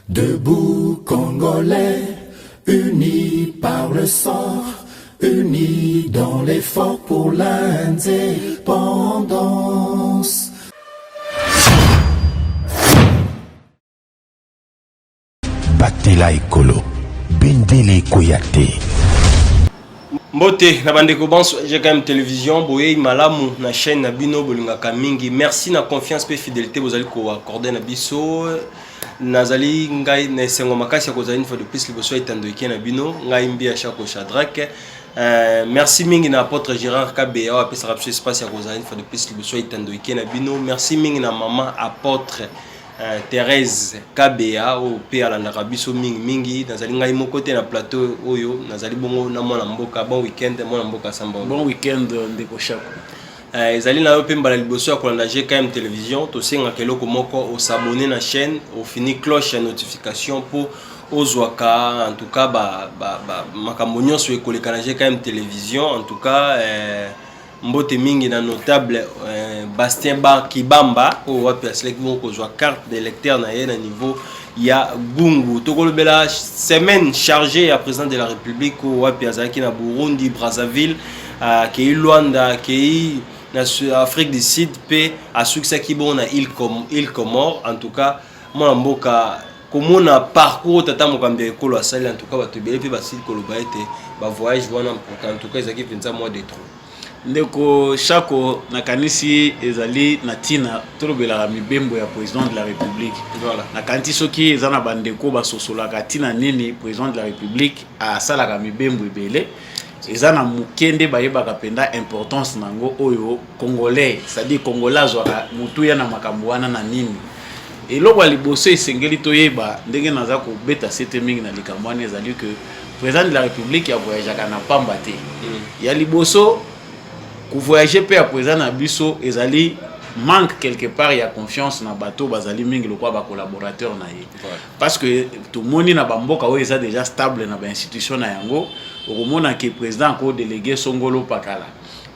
Debout Congolais, unis par le sang, unis dans l'effort pour l'indépendance. Batela Ekolo, Bendele Koyate. Mbote, na bandeko banso, j'ai quand même télévision, boye malamu na chaîne na bino bolinga kamingi. Merci na confiance pe fidélité vous allez ko accorder na biso. Nazali ngai na sengo makasi ko zali fois de plus liboso itando iki na bino, ngai mbi a chako Shadrack. Merci mingi na apôtre Gérard Kabea a pesa rapso espace ya ko zali fois de plus liboso itando iki na bino. Merci mingi na maman apôtre Thérèse Kabea au pe alandaka biso mingi nazali ngai moko te na plateau oyo nazali bongo na mwana mboka. Bon weekend mwana mboka samba. Bon weekend ndeko Chako. Ezali na yo pe mbala liboso ya kolanda GKM télévision to senga keloko moko o s'abonner na chaîne au fini cloche ya notification pour ozwaka en tout cas makambo nyonso ekoleka na GKM télévision en tout cas mbote mingi na notable Bastien Kibamba o wapi aslek moko kozwa carte de lecteur na ye na niveau ya Gungu tokolobela semaine chargée à président de la République o wapi azalaki na Burundi Brazzaville kei Luanda kei na Afrique du Sud pe succès ki bon na île Comore en tout cas mwana mboka komona parcours tata mokambe ekolo asali en tout cas batobele pe basili koloba ete ba voyage wana en tout cas ezaki penza mois de trop ndeko Chako nakanisi ezali na tina tolobela mibembo ya président de la République. Voilà. Nakanti soki ezana bandeko basosolaka tina nini président de la République asalaka mibembo ebele ezana mukende bayebaka penda importance nango oyo congolais, c'est-à-dire congolais azwaka mutu ya na makambo wana na nini. Eloko liboso esengeli toyeba ndenge naza ko beta sete mingi na likambo wana ezali que président de la République ya voyageaka na pamba te. Ya liboso ku voyager pe à présent na biso ezali manque quelque part ya confiance na bateau bazali mingi lokwa ba collaborateur na ye. Parce que tout moni na bamboka oyo eza déjà stable na ba institution na yango okomona ke président ko délégué Songolo Pakala.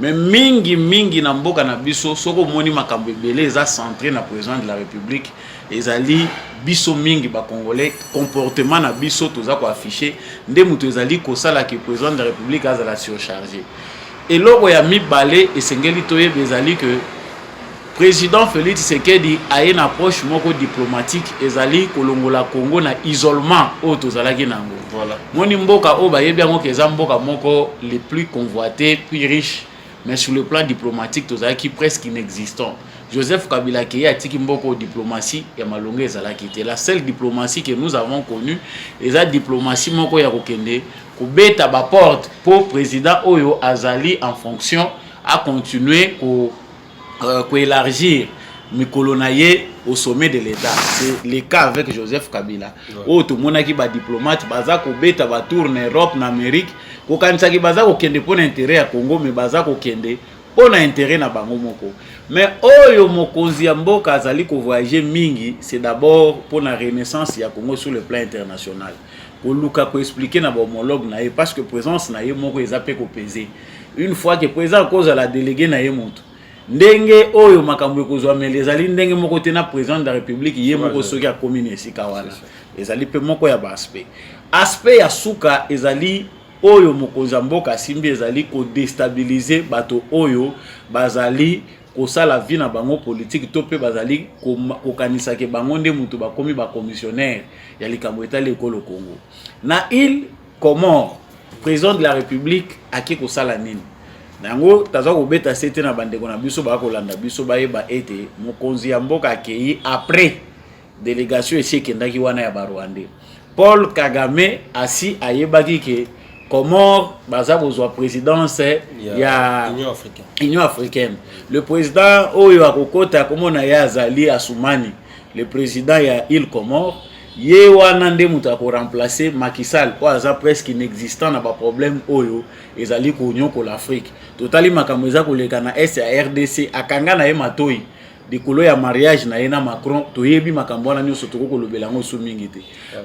Mais mingi na mboka na biso soko moni makambo ebele eza centré na président de la République ezali biso mingi ba congolais comportement na biso toza ko afficher nde mutu ezali ko sala ke président de la République azala surchargé. Et logo ya mibale esengeli toye bezali que président Félix Tshisekedi a une approche moko diplomatique ezali kolongola Congo na isolement o tozalaki nango. Voilà. Moni mboka o bayebi yango keza mboka moko les plus convoités, plus riches, mais sur le plan diplomatique tozalaki presque inexistant. Joseph Kabila qui a tiki mboko diplomatie ya malonga ezalaki te. La seule diplomatie que nous avons connue eza diplomatie moko ya kokende kubeta ba porte pour président Oyo Azali en fonction à continuer ko élargir mikolo na ye au sommet de l'État. C'est le cas avec Joseph Kabila. O tout mona ki ba diplomate baza ko beta ba tourne Europe na Amérique ko kanisa ki baza ko kende pour intérêt ya Congo mais baza ko kende on a intérêt na bango moko. Mais oyo mokonzi ya mboka azali ko voyager mingi, c'est d'abord pour la renaissance ya Congo sur le plan international. Pour Luka ko expliquer na ba homologue na ye parce que présence na ye moko ezape ko peser. Une fois que président cause la délégué na ye monte. Ndenge oyo makambo ekozwa mele ezali ndenge moko te na président de la République ye moko soki a commune esika wana. Ezali pe moko ya ba aspect. Aspect ya suka ezali oyo mokonza mboka simbi ezali ko déstabiliser bato oyo bazali ko sala vie na bango politique to pe bazali ko kanisa ke bango nde mutu bakomi ba commissionnaire ya likambo etali ekolo Congo na île Comore président de la République aki ko sala nini nango taza ko beta sete na bandeko na biso ba ko landa biso ba yeba ete mokonzi ya mboka akei après délégation esekendaki wana ya Rwanda Paul Kagame asi ayebaki ke Comore baza bozwa présidence ya Union africaine. Le président oyo akokota komona ya Azali Assoumani, le président ya île Comore, ye wana nde mutu ko remplacer Macky Sall o aza presque inexistant na ba problème oyo ezali ko Union ko l'Afrique. Totali makambo eza koleka na RDC akanga na ye matoi dikolo ya mariage na yena Macron toyebi makambo wana nyoso toko lobela ngo su mingi te.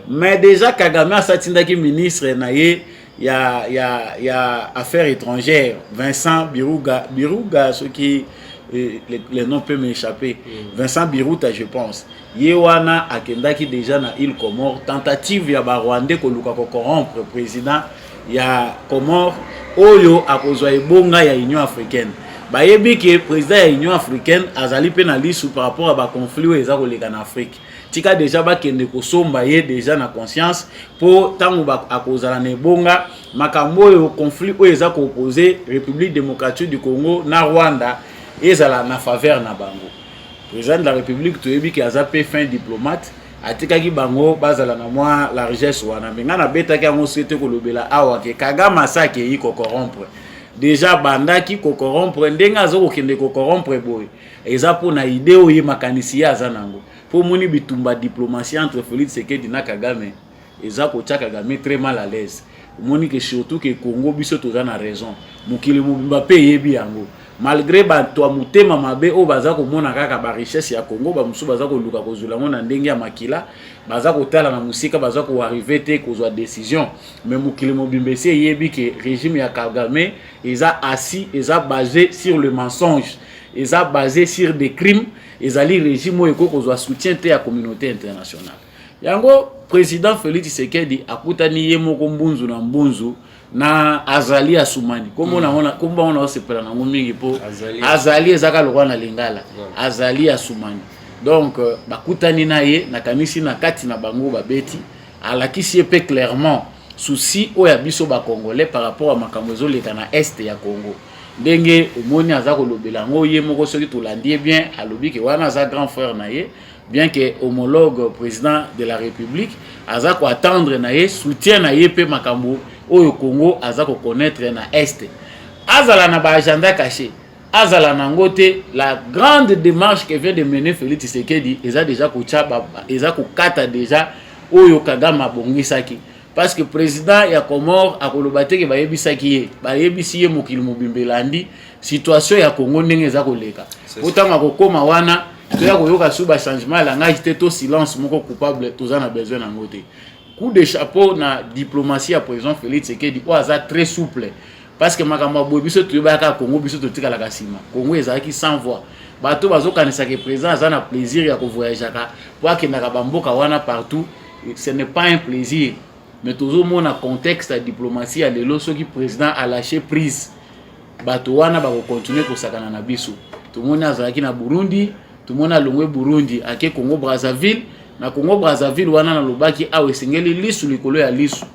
Mais déjà Kagame asatindaki ministre na ye ya affaires étrangères Vincent Biruga ce qui les noms peuvent m'échapper. Vincent Biruta, je pense. Yewana akendaki déjà na île Comore, tentative ya ba Rwandais ko luka ko corrompre président ya Comore oyo akozwa ebonga ya Union africaine. Bayebi ke président ya Union africaine azali pe na lisu par rapport à ba conflit oyo eza koleka na Afrique. Tika déjà bakende ko somba ye déjà na conscience pour tango ba akozala na ebonga makambo oyo conflit oyo eza ko opposer République démocratique du Congo na Rwanda ezala na faveur na bango. Président de la République toyebi ki aza pe fin diplomate atikaki bango bazala na mwa largesse wana menga na betaki yango sete kolobela awa ke Kagame sake yi ko corrompre déjà bandaki ko corrompre ndenga azo kokende ko corrompre boy eza po na idée oyo makanisi ya aza nango po moni bitumba diplomatie entre Félix Tshisekedi na Kagame eza ko tia Kagame très mal à l'aise moni que surtout que Congo biso toza na raison mukili mubimba pe yebi yango malgré bato ya mutema mabe o baza komona kaka ba richesse ya Congo ba musu baza ko luka kozula ngona ndenge ya makila baza kotala na musika baza ko arriver te kozwa décision mais mukili mobimbesi yebi que régime ya Kagame eza assis eza basé sur le mensonge eza basé sur des crimes ezali régime oyo kozwa soutien te ya communauté internationale yango président Félix Tshisekedi akutani ye moko mbunzu na mbunzu na Azali Assoumani kombo na ona kombo ona osepela na mingi po Azali ezaka lokwa na Lingala Azali Assoumani donc bakutani na ye na kanisi na kati na bango babeti alakisi pe clairement souci oya biso ba congolais par rapport à makambo ezoleka na est ya Congo ndenge omoni aza kolobela ngo ye moko soki tolandie bien alobi ke wana za grand frère na ye bien que homologue président de la République aza ko attendre na ye soutien na ye pe makambo oyo Congo aza ko connaître na est azala na ba agenda caché azala na ngote la grande démarche que vient de mener Félix Tshisekedi eza déjà ko tchaba eza ko kata déjà oyo Kagame abongisaki parce que président ya Comore akolobate ke bayebisaki ye bayebisi ye mokili mobimbelandi situation ya Congo ndenge eza koleka otanga kokoma wana toya koyoka suba changement la ngaki te to silence moko coupable tozana besoin na ngote coup de chapeau na diplomatie ya président Félix Tshisekedi o aza très souple parce que makambo boy biso tuyebaka Congo biso totikala kasima Congo ezaki sans voix bato bazokanisa ke président aza na plaisir ya ko voyager ka po akendaka bamboka wana partout ce n'est pas un plaisir mais toujours mon contexte de diplomatie à l'élo ce qui président a lâché prise bato wana ba continuer ko sakana na biso tout le monde azaki na Burundi tout le monde a longwe Burundi ake Congo Brazzaville na Congo Brazzaville wana na lobaki awe sengeli lisu likolo ya lisu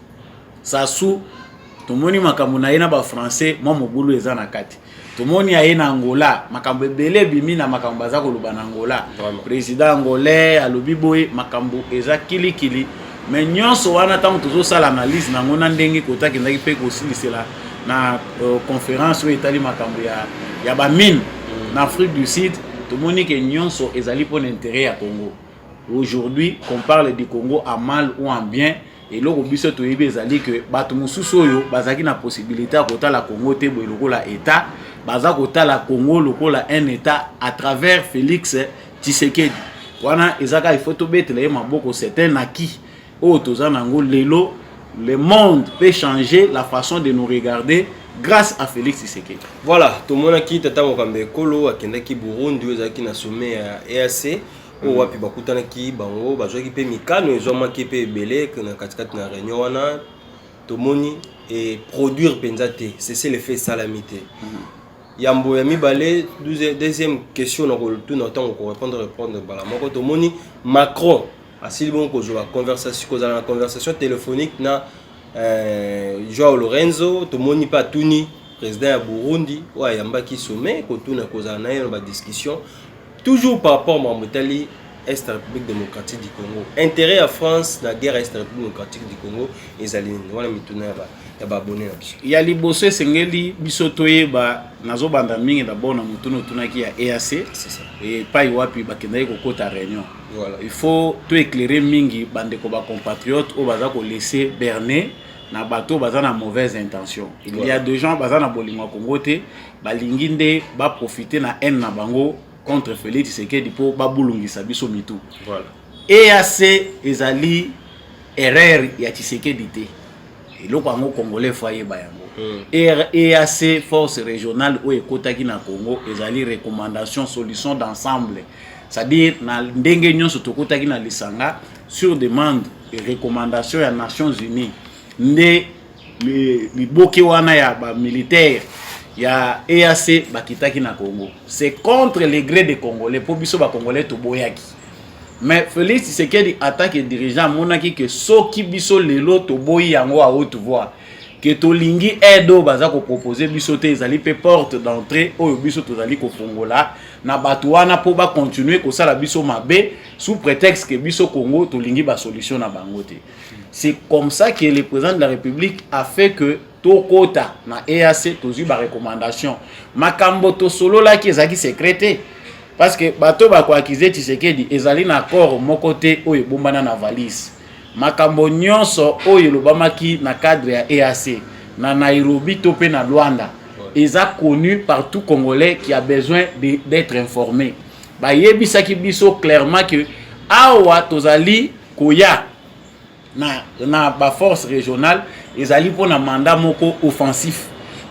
sasu tout le monde makambo na yena ba français moi mobulu eza na kati tout le monde ya na Angola makambo ebele bimi na makambo baza ko loba na Angola président angolais alobi boy makambo eza kilikili mais nyonso wana tango tozo sala analyse na ngona ndenge kotaki ndaki pe ko silisela na conférence oyo etali makambo ya ba mine na Afrique du Sud tout le monde que nyonso ezali pour l'intérêt ya Congo aujourd'hui qu'on parle du Congo en mal ou en bien et loko biso to yebe ezali que bato mususu oyo bazaki na possibilité ya kotala Congo te boy lokola état baza kotala Congo lokola un état à travers Félix Tshisekedi wana ezaka il faut to betele maboko c'est un acquis oh tozanango lelo le monde peut changer la façon de nous regarder grâce à Félix Tshisekedi. Voilà, tout le monde a quitté Tata Mokambe Kolo, a Kendaki Burundi, qui na sommet à EAC, ou wapi bakutana ki bango, bazwa ki pe mikano, ils ont manqué pe belé, que na katikati na réunion wana, tout le monde et produire penzate, c'est l'effet salamité. Yambo yami balé, deuxième question, on a tout notre temps pour répondre bala. Moko tout le monde Macron. Asili bon ko la conversation téléphonique na Joao Lorenzo to moni pa tuni président ya Burundi wa yamba ki sommet ko tuna koza na yo ba discussion toujours par rapport à Motali Est République démocratique du Congo intérêt à France na guerre Est République démocratique du Congo ezali wana mituna ya ba abonné na biso ya liboso sengeli biso toyeba nazo banda mingi d'abord na mutuno tunaki ya EAC c'est ça et pas wapi bakendai ko kota réunion. Voilà. Il faut tout éclairer mingi bande ko ba compatriotes au baza ko laisser berner na bateau baza na mauvaise intention. Il y a des gens baza na bolingo Congo te balinginde ba profiter na haine na bango contre Félix Tshisekedi pour ba bulungisa biso mitu. Voilà. EAC ezali erreur ya Tshisekedi te. et le Congolais foyer bayango EAC force régionale ou ekotaki na Congo ezali recommandation solution d'ensemble, c'est-à-dire na ndenge nyonso tokotaki na lisanga sur demande et recommandation ya Nations Unies nde liboke wana ya ba militaire ya EAC bakitaki na Congo. C'est contre les grés des Congolais pour biso ba Congolais to boyaki. Mais Félix Tshisekedi attaque dirigeant monaki que soki biso lelo to boyi yango a haute voix que to lingi edo baza ko proposer biso te ezali pe porte d'entrée oyo biso tozali ko fongola na bato wana po ba continuer ko sala biso mabe sous prétexte que biso Congo to lingi ba solution na bango te. C'est comme ça que le président de la République a fait que tokota na EAC tozu ba recommandation makambo to solo la ki ezaki secrété parce que bato ba ko accuser Tshisekedi ezali na accord moko te oyo bombana na valise makambo nyonso oyo lobamaki na cadre ya EAC na Nairobi to pe na Luanda eza connu par tout Congolais qui a besoin d'être informé. Ba yebisaki biso clairement que awa tozali koya na ba force régionale ezali pour na mandat moko offensif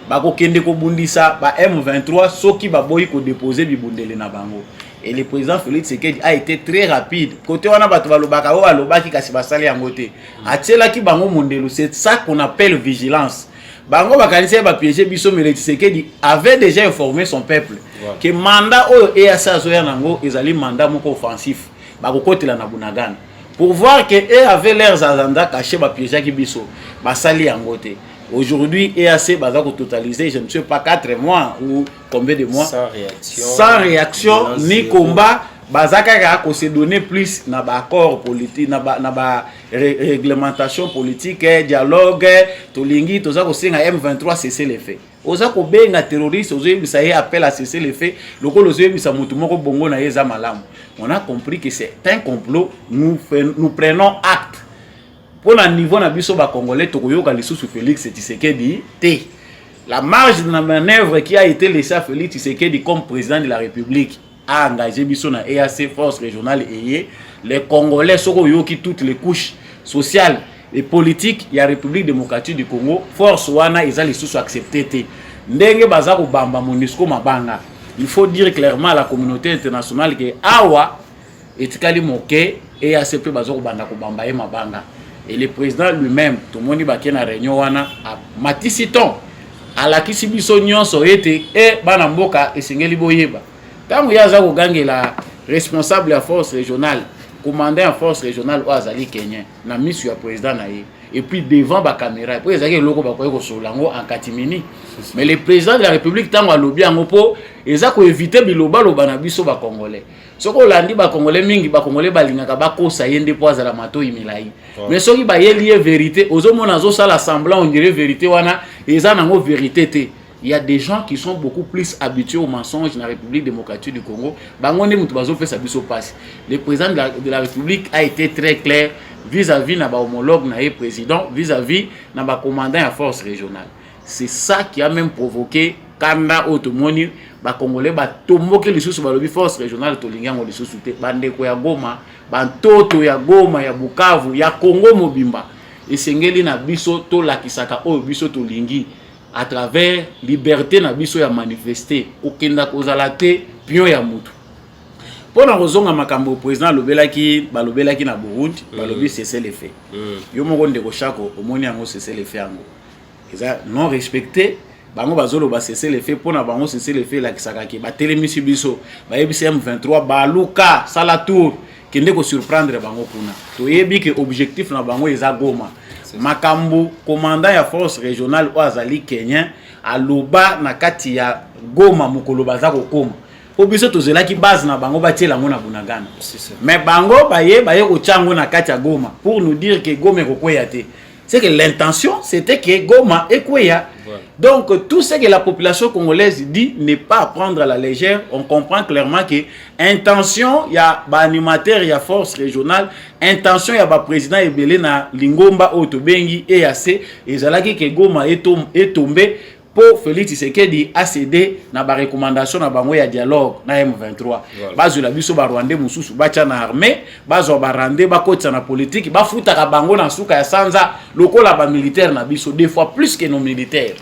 bako kende ko bundisa ba M23 soki ba boyi ko déposer bibundele na bango. Et le président Félix Tshisekedi a été très rapide côté wana bato balobaka o balobaki kasi basali yango te atiela ki bango mondelo. C'est ça qu'on appelle vigilance. Bango bakanisi ba piéger biso mais Tshisekedi avait déjà informé son peuple que mandat oyo EAC azoya nango ezali mandat moko offensif bako kotela na Bunagana pour voir que eux avaient leurs agendas cachés ba piéger ki biso basali yango te. Aujourd'hui, EAC va totaliser, je ne sais pas 4 mois ou combien de mois sans réaction ni combat. Bazaka se donner plus na ba accord politique, na ba réglementation politique, dialogue, tolingi, toza ko singa M23 cesser les faits. Oza ko benga terroriste, ozo yebisa ye appel à cesser les faits. Loko lozo yebisa mutu moko bongo na yeza malamu. On a compris que c'est un complot. Nous prenons acte. Pour le niveau na biso ba Congolais tokoyoka lisusu Félix Tshisekedi te. La marge de la manœuvre qui a été laissée à Félix Tshisekedi comme président de la République a engagé biso na EAC force régionale et les Congolais soko yoki toutes les couches sociales et politiques ya République démocratique du Congo force wana eza lisusu accepté te. Ndenge baza ko bamba MONUSCO mabanga. Il faut dire clairement à la communauté internationale que awa etikali moke EAC pe baza ko banda ko bamba ye mabanga. Et le président lui-même, tout le monde qui est dans la réunion, a matisiton, à la Kisibiso nyonso ete, et Banamboka et Singeli Boyeba. Tant que Yaza Ogange, la responsable de la force régionale, commandant en force régionale, Oazali Kenyan, n'a mis sur le président Naïe. Et puis devant la caméra, et puis il y a un logo en Katimini. Mais le président de la République, tant que lobby en Opo, ils ont évité Biloba, Lobanabiso, Congolais. Ce qu'on a dit, Congolais, Mingi, Congolais, Balingaka, Bako, Sayende, Poaz, la Mato, Imilaï. Mais ce qui est lié vérité, aux hommes, on a l'assemblant, on dirait vérité, ils ont vérité. Il y a des gens qui sont beaucoup plus habitués aux mensonges dans la République démocratique du Congo. Le président de la République a été très clair vis-à-vis de l'homologue, le président, vis-à-vis de la commandant à force régionale. C'est ça qui a même provoqué Kanda Otomoni, les Congolais, les les sous force régionale, les sous Bandeko ya Goma, Bantoto ya Goma, ya Bukavu, ya Congo Mobimba. Et Sengeli na biso to la kisaka o biso to lingi. À travers liberté na biso ya manifester okenda kozala te pion ya mutu pona kozonga makambo président balobelaki na Burundi balobi cesser les faits yo moko ndeko chako omoni yango cesser les faits yango eza non respecté bango bazolo ba cesser les faits pona bango cesser les faits la kisaka ki ba telemisi biso ba yebisi M23 baluka sala tour kende ko surprendre bango kuna to yebi ke objectif na bango eza Goma. Makambo commandant ya force régionale Oazali Kenyan aloba na kati ya Goma mukolo baza ko koma po biso tozela ki base na bango batiela ngo na Bunagana mais bango baye ko chango na kati ya Goma pour nous dire que Goma ko kweya te. C'est que l'intention c'était que Goma ekweya. Donc tout ce que la population congolaise dit n'est pas à prendre à la légère. On comprend clairement que intention il y a ba animateur il y a force régionale, intention il y a ba président ebele na Lingomba Otobengi EAC ezalaki que Goma est tombé pour Félix Tshisekedi a cédé na ba recommandation na bango ya dialogue na M23 bazo la biso ba Rwandais mususu bacha na armée bazo ba rande ba kotsa na politique ba futa ka bango na suka ya sanza lokola ba militaire na biso deux fois plus que nos militaires.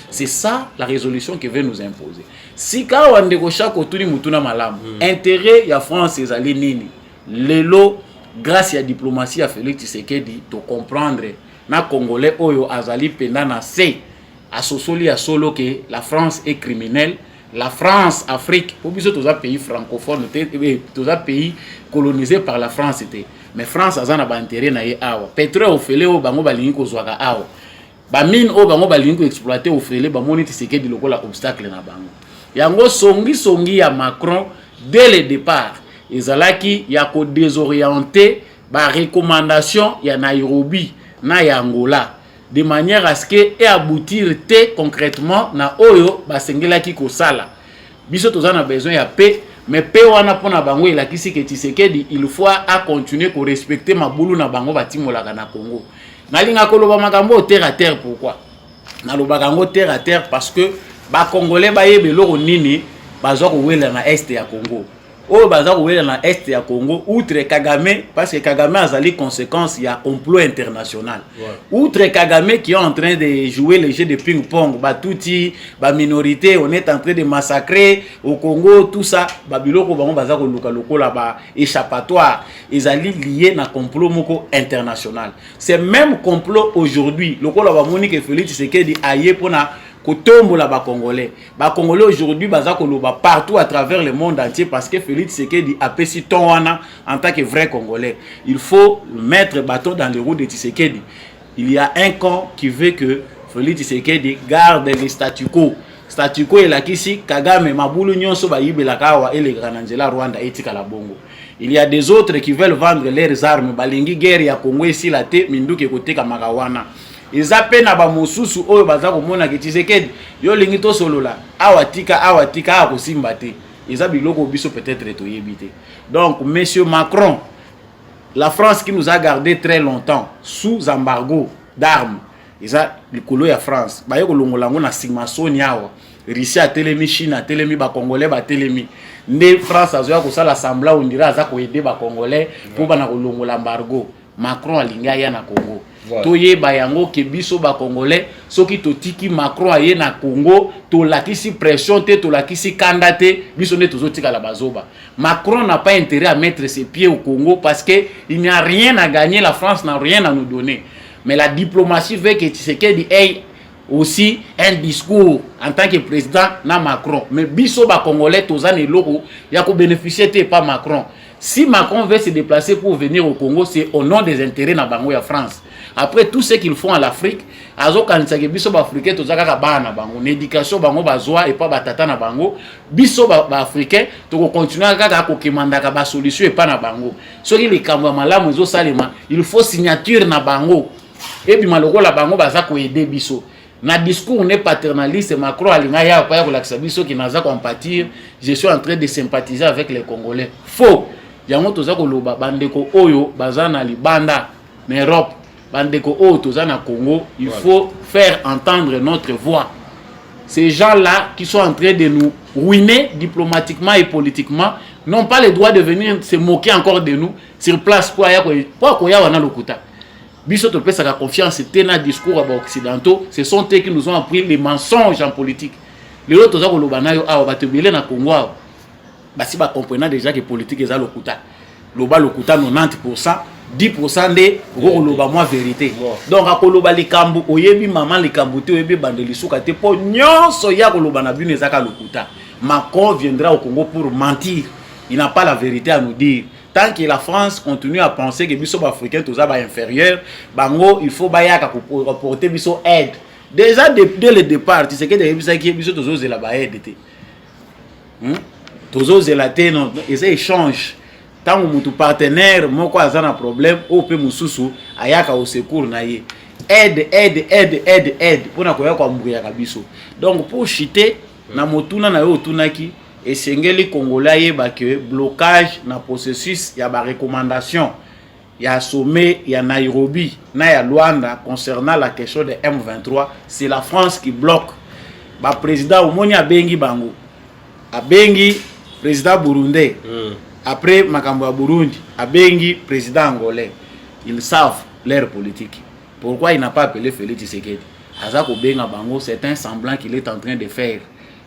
C'est ça la résolution qui veut nous imposer. Si ka wande ko shako tuni mutuna malamu intérêt ya France ezali nini lelo grâce à diplomatie à Félix Tshisekedi to comprendre na congolais oyo azali penda na C à sosoli à solo que la France est criminelle, la France, Afrique, pour tous les pays francophones, tous les pays colonisés par la France, mais France a un intérêt na awa. Pétrole au fele au bango balingi ko zwaka awa. Ba mine au bango balingi ko exploiter au fele ba moniti seke di lokola obstacle na bango. Yango songi ya Macron dès le départ. Ezalaki ya ko désorienter ba recommandation ya Nairobi na ya Angola. De manière à ce que et aboutir concrètement na oyo basengela ki ko sala biso tozana besoin ya paix mais paix wana pona bango ela kisi ke Tshisekedi il faut à continuer ko respecter mabulu na bango batimolaka na Congo nalinga ko loba makambo terre à terre. Pourquoi na loba kango terre à terre? Parce que ba congolais ba yebe loko nini bazo ko wela na est ya Congo o baza ko wela na est ya Congo outre Kagame, parce que Kagame a zali conséquence il y a complot international. Outre Kagame qui est en train de jouer le jeu de ping-pong, Batouti, ba minorité, on est en train de massacrer au Congo, tout ça, babiloko bango baza ko luka lokola ba échappatoire, ezali lié na complot moko international. C'est même complot aujourd'hui, lokola ba Monique Félix Tshisekedi aye pona Kotombo la Congolais. Congolais aujourd'hui baza koloba partout à travers le monde entier parce que Félix Tshisekedi a pesi tonwana en tant que vrai Congolais. Il faut mettre bâton dans les roues de Tshisekedi. Il y a un camp qui veut que Félix Tshisekedi garde le statu quo. Statu quo est là kisi Kagame mabulu nyonso ba yibela kawa et le Granangela Rwanda etika la bongo. Il y a des autres qui veulent vendre leurs armes balingi guerre ya Congo ici la te minduke koteka makawana. Ils appellent à Bamosusu oyo baza komona ke Tshisekedi yo lingi to solola awatika akosimbate ils biloko biso peut-être to yebite. Donc monsieur Macron, la France qui nous a gardé très longtemps sous embargo d'armes, ils a likolo ya France ba yeko longolango na simasoni awa Russie a telemi, Chine a telemi, ba Congolais ba telemi. Ne France a zoya ko sala sembla on dirait aza ko aider ba Congolais pour bana ko longola embargo. Macron alinga ya na Congo. Toye bayango ke biso ba Congolais soki totiki Macron aye na Congo to lakisi pression te to lakisi kandate biso ne tozotika la bazoba. Macron n'a pas intérêt à mettre ses pieds au Congo parce que il n'y a rien à gagner, la France n'a rien à nous donner. Mais la diplomatie veut que Tshisekedi ait aussi un discours en tant que président na Macron. Mais biso ba Congolais tozane loko ya ko bénéficier te pas Macron. Si Macron veut se déplacer pour venir au Congo, c'est au nom des intérêts na bango ya France. Après tout ce qu'ils font en Afrique, azo kanisa ke biso ba africain tozaka ka bana bango, l'éducation bango bazwa et pas batata na bango, biso ba africain to continuer kaka ko kimanda ka ba solution et pas na bango. Soki les kamwa malamu ezo salema, il faut signature na bango. Et bi maloko la bango baza ko aider biso. Na discours n'est paternaliste, Macron alinga ya pa ya ko lakisa biso ki naza ko empathir, je suis en train de sympathiser avec les Congolais. Faux. Yango toza ko loba bandeko oyo baza na libanda na Europe. Bandeko oyo toza na Congo, il faut faire entendre notre voix. Ces gens-là qui sont en train de nous ruiner diplomatiquement et politiquement n'ont pas le droit de venir se moquer encore de nous sur place pour ya wana lokuta. Biso to pesa ka confiance tena discours à occidentaux, ce sont eux qui nous ont appris les mensonges en politique. Les autres toza ko loba na yo awa batebele na Congo awa. Basi ba comprenant déjà que politique eza lokuta. Loba lokuta 90%, 10% de loba moi vérité. Donc akoloba likambu oyebi maman likambu te oyebi bandeli suka te po nyonso ya koloba na bino ezaka lokuta. Macron viendra au Congo pour mentir. Il n'a pas la vérité à nous dire. Tant que la France continue à penser que biso africain tous ba inférieur, bango il faut bayaka pour apporter biso aide. Déjà dès le départ, tu sais que des biso tous la ba aide te. Tous la te non, ils échangent. Tant que mon partenaire moko azana problème au pe mususu ayaka au secours na ye. Aide pour na koya kwa mbuya kabiso. Donc pour chiter na motuna na yo tunaki et sengeli congolais yeba que blocage na processus ya ba recommandation ya sommet ya Nairobi na ya Luanda concernant la question de M23, c'est la France qui bloque. ba président omoni abengi bango abengi président burundais après makambo ya Burundi abengi président angolais. Ils savent leur politique. Pourquoi il n'a pas appelé Félix Tshisekedi? Azako benga bango, c'est un semblant qu'il est en train de faire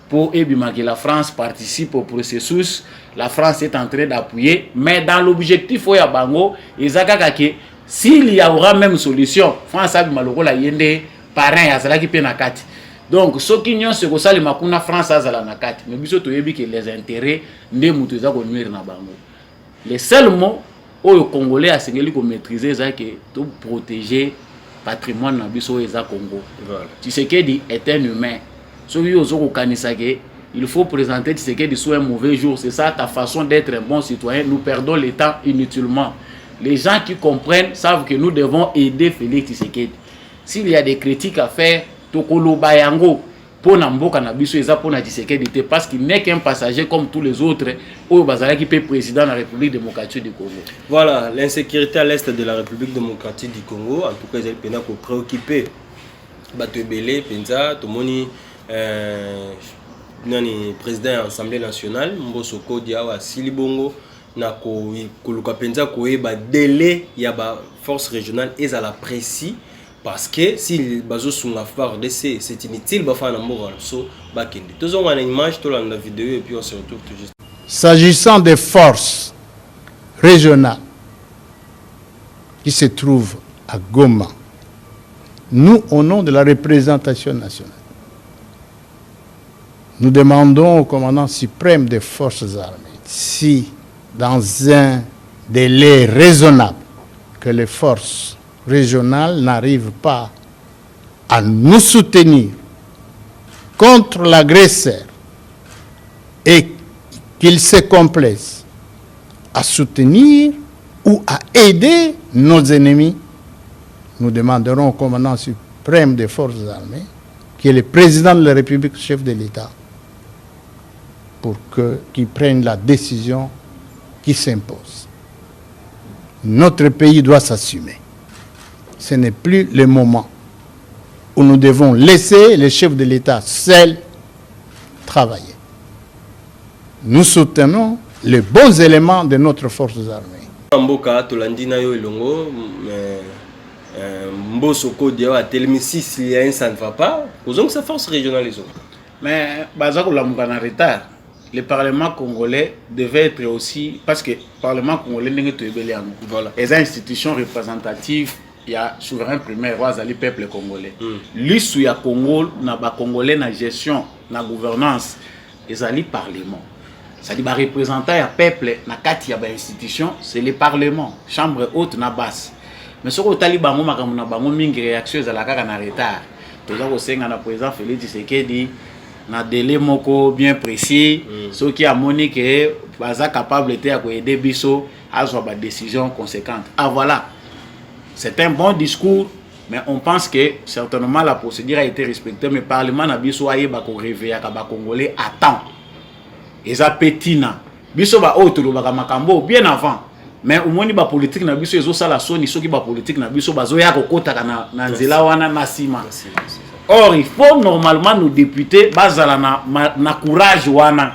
pour que la France participe au processus. La France est en train d'appuyer, mais dans l'objectif où il y a bango, s'il y aura même solution, France a maloko la yende parrain azala ki pe na kati. Donc ce qui n'y a ce que ça le makuna France azala na kati, mais biso toyebi que les intérêts nde mutu za ko nuire na bango. Les seuls mots où les Congolais a sengeli ko maîtriser ça que to protéger patrimoine na biso eza Congo. Voilà. Tshisekedi est un humain. Il faut présenter Tshisekedi sous un mauvais jour. C'est ça ta façon d'être un bon citoyen. Nous perdons le temps inutilement. Les gens qui comprennent savent que nous devons aider Félix Tshisekedi. S'il y a des critiques à faire, Tokolo Bayango, pour Namboka Nabiso Eza pour Tshisekedi, parce qu'il n'est qu'un passager comme tous les autres, au Bazala qui est président de la République démocratique du Congo. Voilà, l'insécurité à l'est de la République démocratique du Congo, en tout cas, ils ont préoccupé. Batebele, Penza, Tomoni. Nani président de l'Assemblée nationale Mbosoko Diawa Silibongo na koluka penza koyeba délai ya ba force régionale ezala précis parce que si bazo sunga FARDC c'est inutile ba fa na mboka so bakende tozonga na image to la vidéo et puis on se retrouve tout juste. S'agissant des forces régionales qui se trouvent à Goma, nous au nom de la représentation nationale, nous demandons au commandant suprême des forces armées si, dans un délai raisonnable, que les forces régionales n'arrivent pas à nous soutenir contre l'agresseur et qu'ils se complaisent à soutenir ou à aider nos ennemis, nous demanderons au commandant suprême des forces armées, qui est le président de la République, chef de l'État, pour qu'il prenne la décision qui s'impose. Notre pays doit s'assumer. Ce n'est plus le moment où nous devons laisser les chefs de l'État seuls travailler. Nous soutenons les bons éléments de notre forces armées. Mboka Tolandina yo ilongo Mbosoko Diawa Telmisi s'il y a un ça ne va pas, posons que sa force régionale les autres. Mais Bazako la en retard. Le Parlement congolais devait être aussi, parce que le Parlement congolais n'est pas voilà. Les institutions représentatives, il y a souverain primaire, le peuple congolais. L'issue ya Congo, na ba congolais na gestion, na gouvernance, ils ont le Parlement. C'est-à-dire les représentants du peuple, na kati ya ba institution, c'est le Parlement, chambre haute na basse. Mais ce que tali bango makamuna bango mingi réaction za la kaka na retard. Toza ko senga na président Félix Tshisekedi na délai moko bien précis, ceux qui a moni que baza capable de aider biso à avoir des décisions conséquentes. Ah voilà. C'est un bon discours, mais on pense que certainement la procédure a été respectée, mais le Parlement na biso aye ba ko réveiller ka ba congolais à temps. Et ça pétina. Biso ba otolo ba makambo bien avant. Mais au moins ba politique na biso ezo sala soni soki ba politique na biso bazo ya kokota na nzela wana na sima. Or il faut normalement nos députés bazala na courage wana.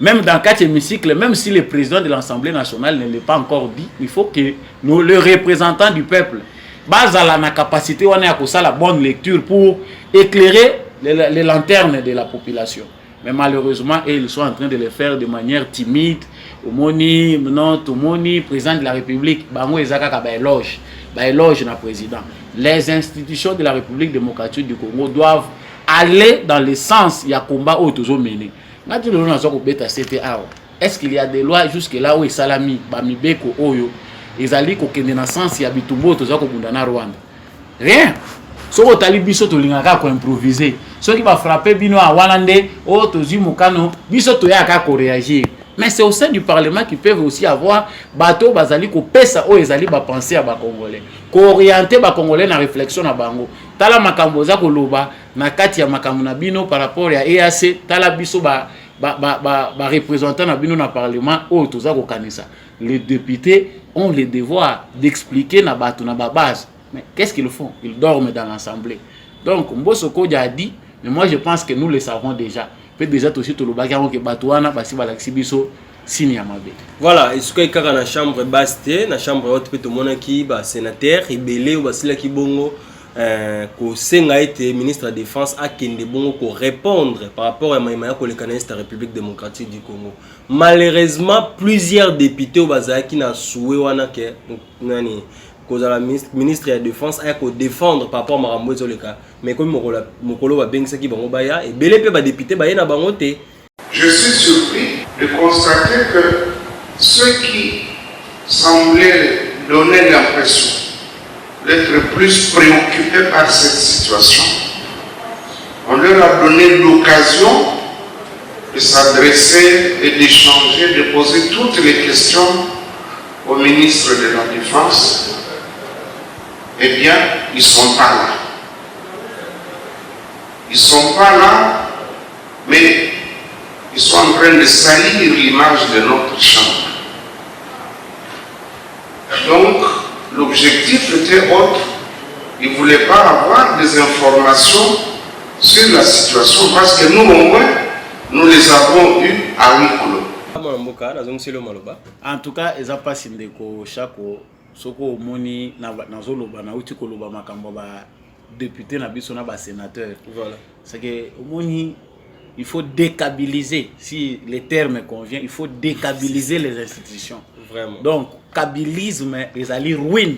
Même dans 4 hémicycles, même si le président de l'Assemblée nationale ne l'a pas encore dit, il faut que nous, le représentant du peuple, bazala na capacité wana ya kosa la bonne lecture pour éclairer les lanternes de la population. Mais malheureusement, ils sont en train de le faire de manière timide. Omoni, non, Tomoni, président de la République, bango ezaka ba éloge na président. Les institutions de la République démocratique du Congo doivent aller dans le sens ya combat au tozo mené. Est-ce qu'il y a des lois jusque là où salami bamibeko oyo ezali ko kende na sens ya bitumbo tozo ko bundana Rwanda? Rien. Soko tali biso to lingaka ko improviser. Ceux qui va frapper bino a Walande o tozi mokano biso to ya ka ko réagir. Mais c'est au sein du Parlement qu'ils peuvent aussi avoir bateau bazali ko pesa o ezali ba penser à ba congolais. Ko orienter ba congolais na réflexion na bango. Tala makambo za ko loba na kati ya makambo na bino par rapport à EAC, tala biso ba représentant na bino na Parlement o toza ko kanisa. Les députés ont le devoir d'expliquer na bato na ba base. Mais qu'est-ce qu'ils font? Ils dorment dans l'Assemblée. Donc Mbosoko a dit Mais moi, je pense que nous le savons déjà. Peut-être déjà aussi tout le bagage que Batouana, parce que Balaxibiso, signe à Mabé. Voilà, est-ce que dans la chambre basse, dans la chambre haute, peut-être tout le monde qui est sénateur, Ibélé ou Basila Kibongo, que Senga été ministre de la Défense, a Kende Bongo pour répondre par rapport à Maïmaya pour le canadien de la République démocratique du Congo. Malheureusement, plusieurs députés au Bazar qui n'ont souhaité que la ministre de la Défense a défendre par rapport à Marambo sur le cas. Mais comme Mokolo va bien qui va baya et belé pe ba député ba na bangote. Je suis surpris de constater que ceux qui semblaient donner l'impression d'être plus préoccupés par cette situation, on leur a donné l'occasion de s'adresser et d'échanger, de poser toutes les questions au ministre de la Défense. Eh bien, ils ne sont pas là. Ils ne sont pas là, mais ils sont en train de salir l'image de notre chambre. Donc, l'objectif était autre. Ils ne voulaient pas avoir des informations sur la situation parce que nous, au moins, nous les avons eues à huis clos. En tout cas, ils n'ont pas signé Chako, Soko Moni, Nazoloba, Nauti Koloba Makamba, député, Nabisona, sénateur. Voilà. C'est que Moni, il faut décabiliser, si les termes conviennent, il faut décabiliser les institutions. Vraiment. Donc, kabilisme, ils allaient ruine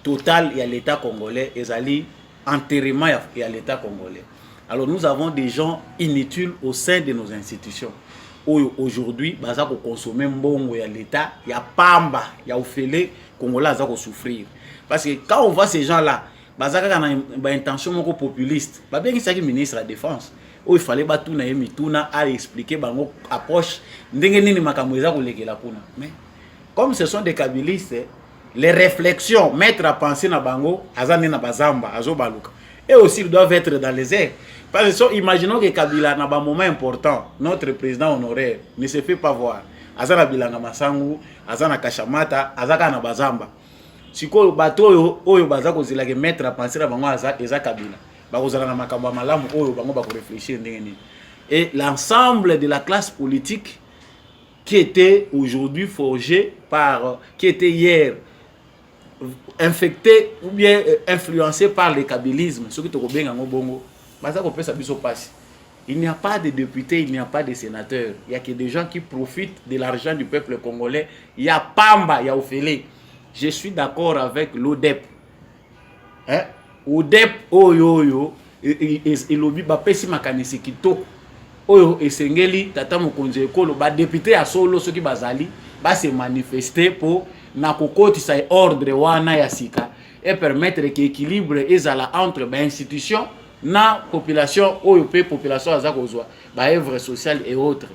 totale il y a l'État congolais, ils allaient enterrement il y a l'État congolais. Alors, nous avons des gens inutiles au sein de nos institutions. Aujourd'hui, il y a consommer mbongo, il y a l'État, il y a Pamba, il y a Ofele, Congolais, il y a souffrir. Parce que quand on voit ces gens-là, il y a une intention populiste. Il y a un ministre de la Défense. Il fallait expliquer leur approche. Mais comme ce sont des kabylistes, les réflexions, mettre à penser na bango, et aussi ils doivent être dans les airs. Parce que imaginons que Kabila n'a pas un moment important, notre président honoraire ne se fait pas voir. Azana bilanga masangu, azana kashamata, azaka na bazamba. Siko bato oyo bazako zilage mettre à penser na bango eza Kabila. Bakozala na makamba malamu oyo bango bako réfléchir ndenge. Et l'ensemble de la classe politique qui était aujourd'hui forgée par, qui était hier infecté ou bien influencé par le kabylisme, ce qui te bien en bongo. Il n'y a pas de députés, il n'y a pas de sénateurs. Il n'y a que des gens qui profitent de l'argent du peuple congolais. Il y a Pamba, il y a Ofele. Je suis d'accord avec l'ODEP. Hein? ODEP, oyo, et lobi ba pesi makanisi kitoko. Oyo esengeli tata mokonzi ekolo ba député ya solo soki bazali ba se manifester pour na kokotisa ordre wana ya sika et permettre que équilibre ezala entre ba institution na population oyo pe population aza kozwa ba œuvre sociale et autres.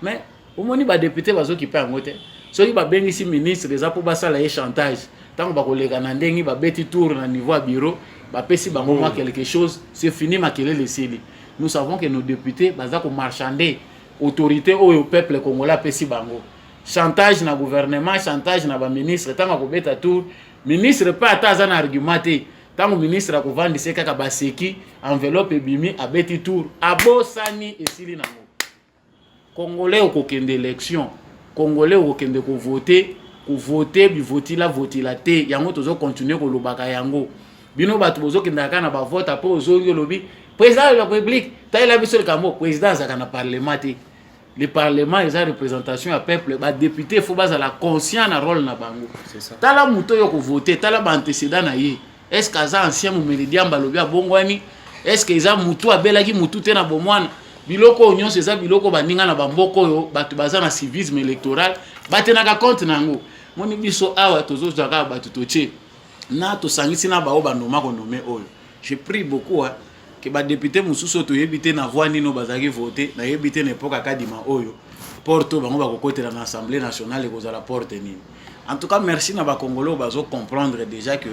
Mais au moni ba député bazo ki pe ngote soki ba bengisi ministre eza pour basala chantage tant ba koleka na ndengi ba beti tour na niveau à bureau ba pesi bango quelque chose c'est fini makele lesili. Nous savons que nos députés baza ko marchander autorité au peuple congolais pesi bango. Chantage na gouvernement, chantage na ba ministre tant ko beta tour, ministre pas ata na argumenté. Tant ministre ko vandise kaka baseki enveloppe bimi a beti tour, abosani esili nango. Congolais ko kende élection, Congolais ko kende ko voter, bi votila te, yango tozo continuer ko lobaka yango. Bino bato bozo kenda kana ba vote après ozongi lobi président de la République, tu as la vision de président de parlement. Le parlement est la représentation du peuple. Les députés, il faut que la conscience na rôle na bango. C'est ça. Tu as la mouto yo ko voter, tu as la antécédent na ye. Est-ce que ça ancien mu méridian balobi abongwani? Est-ce que ça mouto abelaki mouto te na bomwana? Biloko union c'est ça biloko baninga na bamboko yo batu baza na civisme électoral, batenaka compte nango. Moni biso awa tozo zaka batu toche. Na to sangisi na ba obandoma ko nommer oyo. Je prie beaucoup que les députés mususu to yebite na voix nino bazaki voter na yebite na époque akadima oyo porto bango bakokotela na l'Assemblée nationale et kozala porte nini. En tout cas merci na ba congolais bazo comprendre déjà que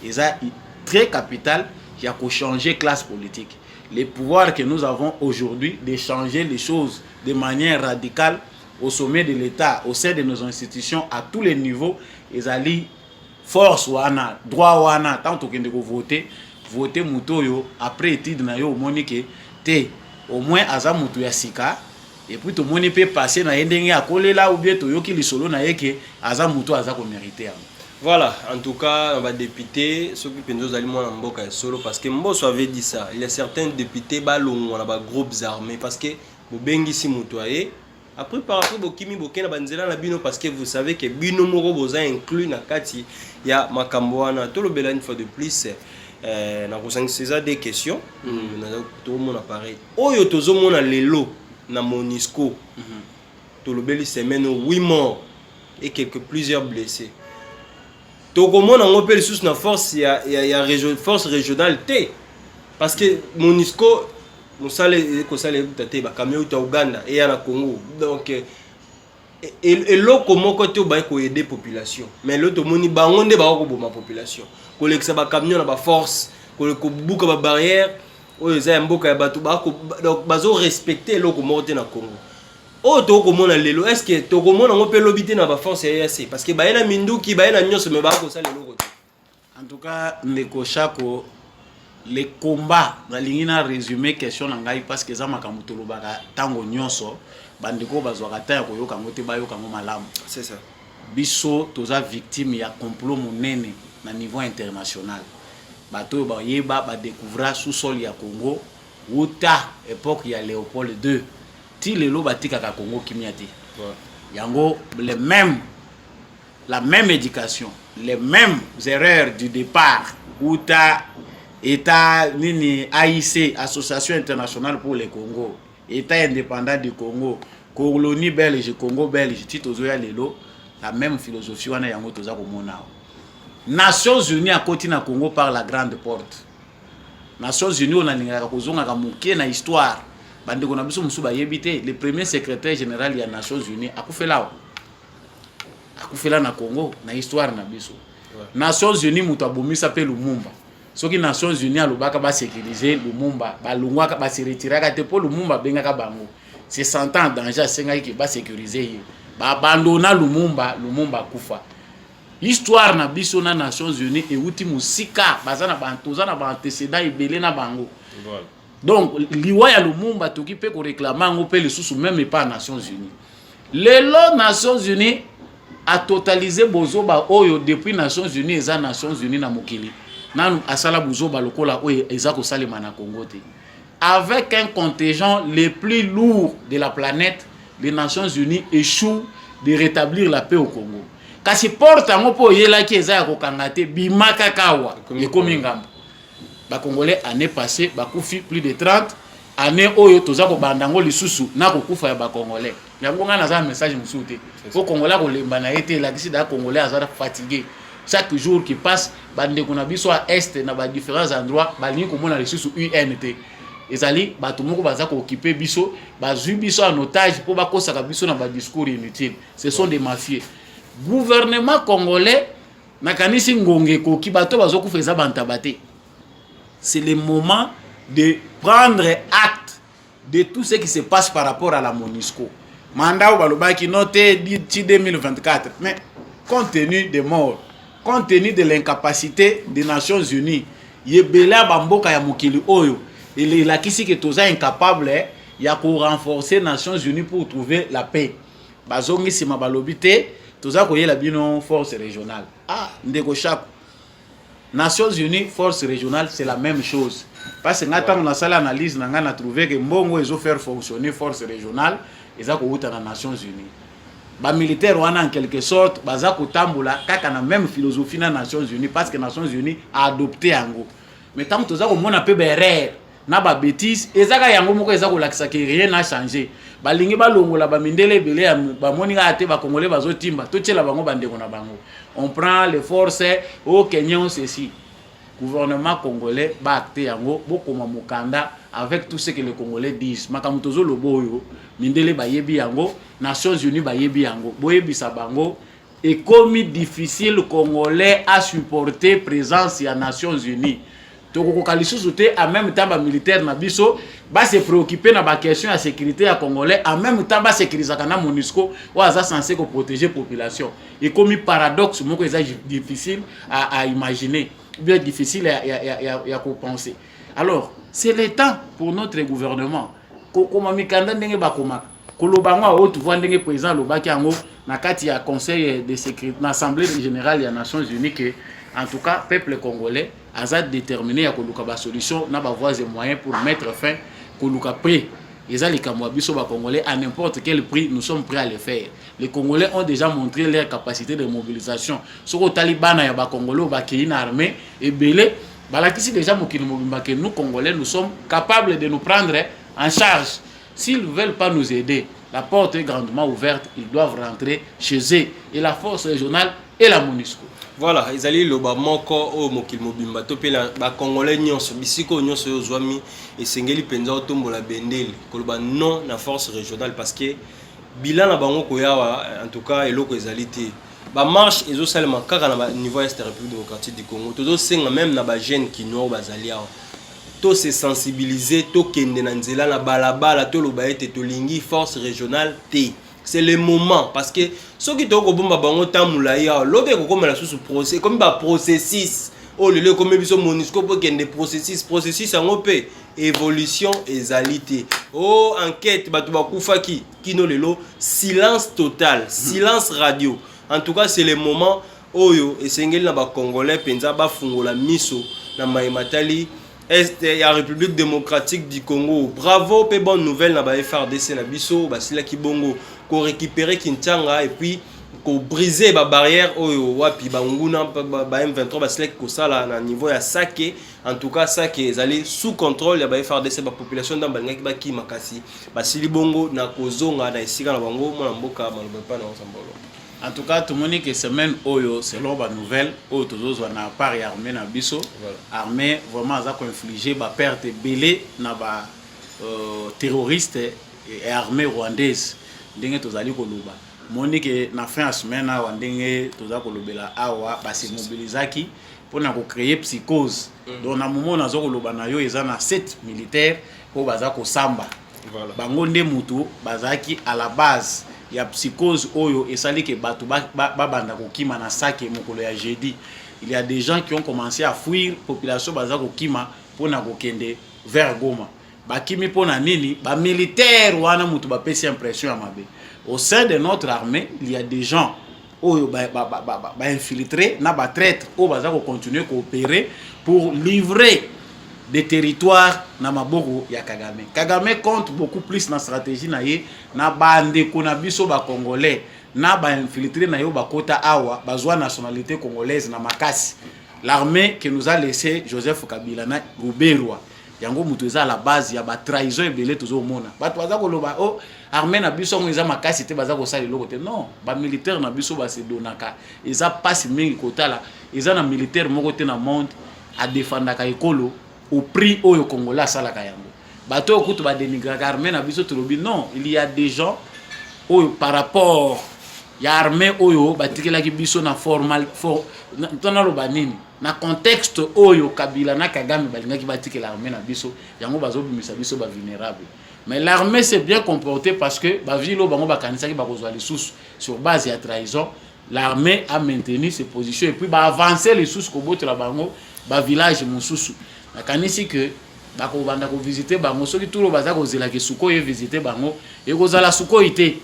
eza très capital qui a ko changer classe politique. Les pouvoirs que nous avons aujourd'hui de changer les choses de manière radicale au sommet de l'État, au sein de nos institutions à tous les niveaux, ezali force wana, droit wana tant que ndeko voter mutoyo après étude na yo monique te au moins aza mutu ya sika et puis tout le monde peut passer na ndenge ya kolela ou bien toyoki lisolo na yeke aza mutu aza ko mériter. Voilà, en tout cas, on va député, ceux qui pensent aller moins en boca solo parce que Mbosso avait dit ça. Il y a certains députés balong on a des groupes armés parce que vous bengi si mutuaye. Après par rapport bokimi bokena banzela na bino parce que vous savez que bino moko boza inclus na kati ya makambo wana. To lobela une fois de plus na kosanga c'est des questions. Na to mon appareil. Oyo tozo mona lelo na Monisco. To lobeli semaine 8 morts et plusieurs blessés. Tokomona ngopeli sous na force force régionale T parce que Monisco musale ko sale tate ba kamyo ta Uganda et ya na Congo donc et loko moko te ba ko aider population mais l'autre moni bango nde ba ko boma population ko lekisa ba camion na ba force ko buka ba barrière oyo za mboka ya batu ba ko donc bazo respecter loko moko te na Congo. Oh, tokomona lelo est-ce que tokomona ngo pe lobité na ba force ya EAC parce que ba ena minduki ba ena nyonso me ba ko sala lelo. En tout cas ndeko Chako les combats na lingina résumé question na ngai parce que za makambo tolobaka tango nyonso bandeko bazwaka ta ya koyoka ngote bayoka ngo malamu. C'est ça. Biso toza victime ya complot monene na niveau international. Bato ba yeba ba découvrir sous-sol ya Congo uta époque ya Léopold II. Les lots batika ka Congo kimiati. Yango la même éducation, les mêmes erreurs du départ. Outa État nini AIC, Association internationale pour le Congo, État indépendant du Congo, colonie belge, Congo belge, tito zoya lelo, la même philosophie wana yango toza ko mona. Nations Unies à côté na Congo par la grande porte. Nations Unies on a lingaka kozonga ka mukie na histoire. Bandeko na biso musuba yebite le premier secrétaire général des Nations Unies akufela na Congo na histoire na biso. Nations Unies mutu abomisa pe Lumumba. Soki Nations Unies alobaka ba sécuriser Lumumba, ba lungwaka ba se retiraka te po Lumumba bengaka bango. C'est 100 ans danger senga ki ba sécuriser. Ba abandona Lumumba kufa. Histoire na biso na Nations Unies e uti musika bazana bantoza na ba antécédents ebele na bango. Voilà. Donc, liwa ya Lumumba toki pe ko réclamer ngo pe lisusu même pas Nations Unies. Les Nations Unies a totalisé bozoba oyo depuis Nations Unies eza Nations Unies na mokili. Nanu asala bozoba lokola oyo eza ko salema na Congo te. Avec un contingent le plus lourd de la planète, les Nations Unies échouent de rétablir la paix au Congo. Kasi porte ngo po yela ki eza ya ko kangate bimaka kawa ekomi ngambo. Ba Congolais année passée ba kufi plus de 30 années oyo toza ko bandango lisusu na ko kufa ya ba Congolais. Yango nga na za message musuté. Ko Congolais ko lemba na été la kisi da Congolais azara fatigué. Chaque jour qui passe bande ko na biso à est na ba différents endroits ba lingi ko mona lisusu UNT. Ezali bato moko baza ko occuper biso bazui biso en otage pour ba kosaka biso na ba discours inutile. Ce sont des mafieux. Gouvernement congolais na kanisi ngonge ko ki bato bazo ko feza bantabate. C'est le moment de prendre acte de tout ce qui se passe par rapport à la Monisco. Mandat ou balobaki noté d'ici 2024. Mais compte tenu des morts, compte tenu de l'incapacité des Nations Unies, yebela bamboka ya mokili oyo, il a kisi que toza incapable ya ko renforcer Nations Unies pour trouver la paix. Bazongi sima balobité, toza ko yela bino force régionale. Ah, ndeko Chako. Nations Unies, force régionale, c'est la même chose. Parce que quand on a fait l'analyse, on a trouvé que Mbongo ils ont fait fonctionner force régionale, ils ont été dans les Nations Unies. Les militaires ont en quelque sorte, ils ont la même philosophie dans les Nations Unies, parce que les Nations Unies ont adopté Ango. Mais tant que tu as un peu d'erreur, na ba bêtise, ezaka yango moko ezako lakisa que rien n'a changé. Balingi balongola ba mindele belé ba moninga ate ba congolais bazo timba, to tshela bango bandeko na bango. On prend les forces au Kenya ceci. Gouvernement congolais ba acté yango bokoma mukanda avec tout ce que les Congolais disent. Makamutozo loboyo mindele ba yebi yango, Nations Unies ba yebi yango. Boyebisa bango et comme difficile congolais à supporter présence ya Nations Unies. En même temps, les militaires va se préoccuper de la question de la sécurité congolais. En même temps, va sécuriser la MONUSCO ou est censé protéger la population. Et comme un paradoxe, c'est difficile à imaginer, bien difficile à penser. Alors, c'est le temps pour notre gouvernement. Comment mikanda ndenge bakoma. Kolobango a haute voix ndenge président lobaki yango na kati ya conseil de sécurité, na assemblée générale des Nations Unies que en tout cas peuple congolais a déterminé à koluka ba solution na ba voies et moyens pour mettre fin koluka prix. Et ça les Cambouabiso ba congolais à n'importe quel prix nous sommes prêts à le faire. Les Congolais ont déjà montré leur capacité de mobilisation. Sur le Taliban ya ba congolais ba ki na armée et belé balakisi déjà mokili mobimba que nous Congolais nous sommes capables de nous prendre en charge. S'ils ne veulent pas nous aider, la porte est grandement ouverte, ils doivent rentrer chez eux. Et la force régionale et la MONUSCO. Voilà, ezali loba moko o mokili mobimba to pe ba congolais nyonso bisiko nyonso yo zwami esengeli penza otombola bendele koloba non na force régionale parce que bilan na bango koyawa en tout cas eloko ezali te ba marche ezo salema kaka na niveau est République démocratique du Congo tozo senga même na ba jeune kinois bazali awa to se sensibiliser to kende na nzela na balabala to loba ete to lingi force régionale te. C'est le moment parce que ceux qui ont bomba bango tamulaya lobe ko comme la sous procès comme ba processus oh le comme biso MONUSCO pour qu'il y ait des processus en op évolution ezalité oh enquête batu bakufa ki kino lelo silence total silence radio en tout cas c'est le moment oyo esengeli na ba congolais penza ba fungola miso na maimatali Est la République démocratique du Congo. Bravo, pe bonne nouvelle na ba FRDC na biso, ba sila ki bongo ko récupérer Kinshasa et puis ko briser ba barrière oyo wapi ba nguna ba M23 ba sila ko sala na niveau ya Sake. En tout cas ça qui est allé sous contrôle ya ba FRDC ba population dans balingaki ba ki makasi. Ba sili bongo na kozonga na esika na bango mona mboka maloba pa na nsambolo. En tout cas, tout le monde dit que semaine Oyo, selon la nouvelle, Oyo tous na part armée na biso, armée vraiment ça infligé ba perte belé na ba terroristes et armée rwandaise. Ndenge tozali koloba. Moni que na fin de semaine na ndenge tozali kolobela awa ba se mobilisaki pour na ko créer psychose. Donc na moment na zo koloba na yo eza na 7 militaires ko baza ko samba. Voilà. Bango nde mutu bazaki à la base. Il y a psychose oyo et ça dit que batu banda kokima na Sake mokolo ya jeudi. Il y a des gens qui ont commencé à fuir population baza kokima pour na kokende vers Goma. Bakimi pona nini ba militaire wana mutu ba pesi impression ya mabe. Au sein de notre armée, il y a des gens oyo ba infiltrés na ba traître o baza ko continuer coopérer pour livrer des territoires na maboko ya Kagame. Kagame compte beaucoup plus na stratégie na ye na bande ko na biso ba congolais na ba infiltré na yo ba kota awa bazwa nationalité congolaise na makasi. L'armée que nous a laissé Joseph Kabila na Ruberwa yango mutu eza la base ya ba trahison ebele tozo mona. Bato baza ko loba oh armée na biso ngo eza makasi te baza ko sala loko te. Non, ba militaire na biso ba se donaka. Eza passe mingi kotala. Eza na militaire moko te na monde a défendre ka ekolo au prix au Congolais ça la kayango. Bateau kutu ba dénigrer armée na biso trobi non, il y a des gens par rapport ya armée oyo batikela ki biso na formal tona lo banini na contexte oyo Kabila na Kagame balinga ki batikela armée na biso yango bazo bimisa biso ba vulnérable. Mais l'armée s'est bien comportée parce que ba vilo bango ba kanisa ki ba kozwa les sous sur base ya trahison. L'armée a maintenu ses positions et puis ba avancer les sous ko botra bango ba village mususu. Na kanisi que bako banda ko visiter bango soki turo baza ko zela ke suko ye visiter bango e ko zala suko ité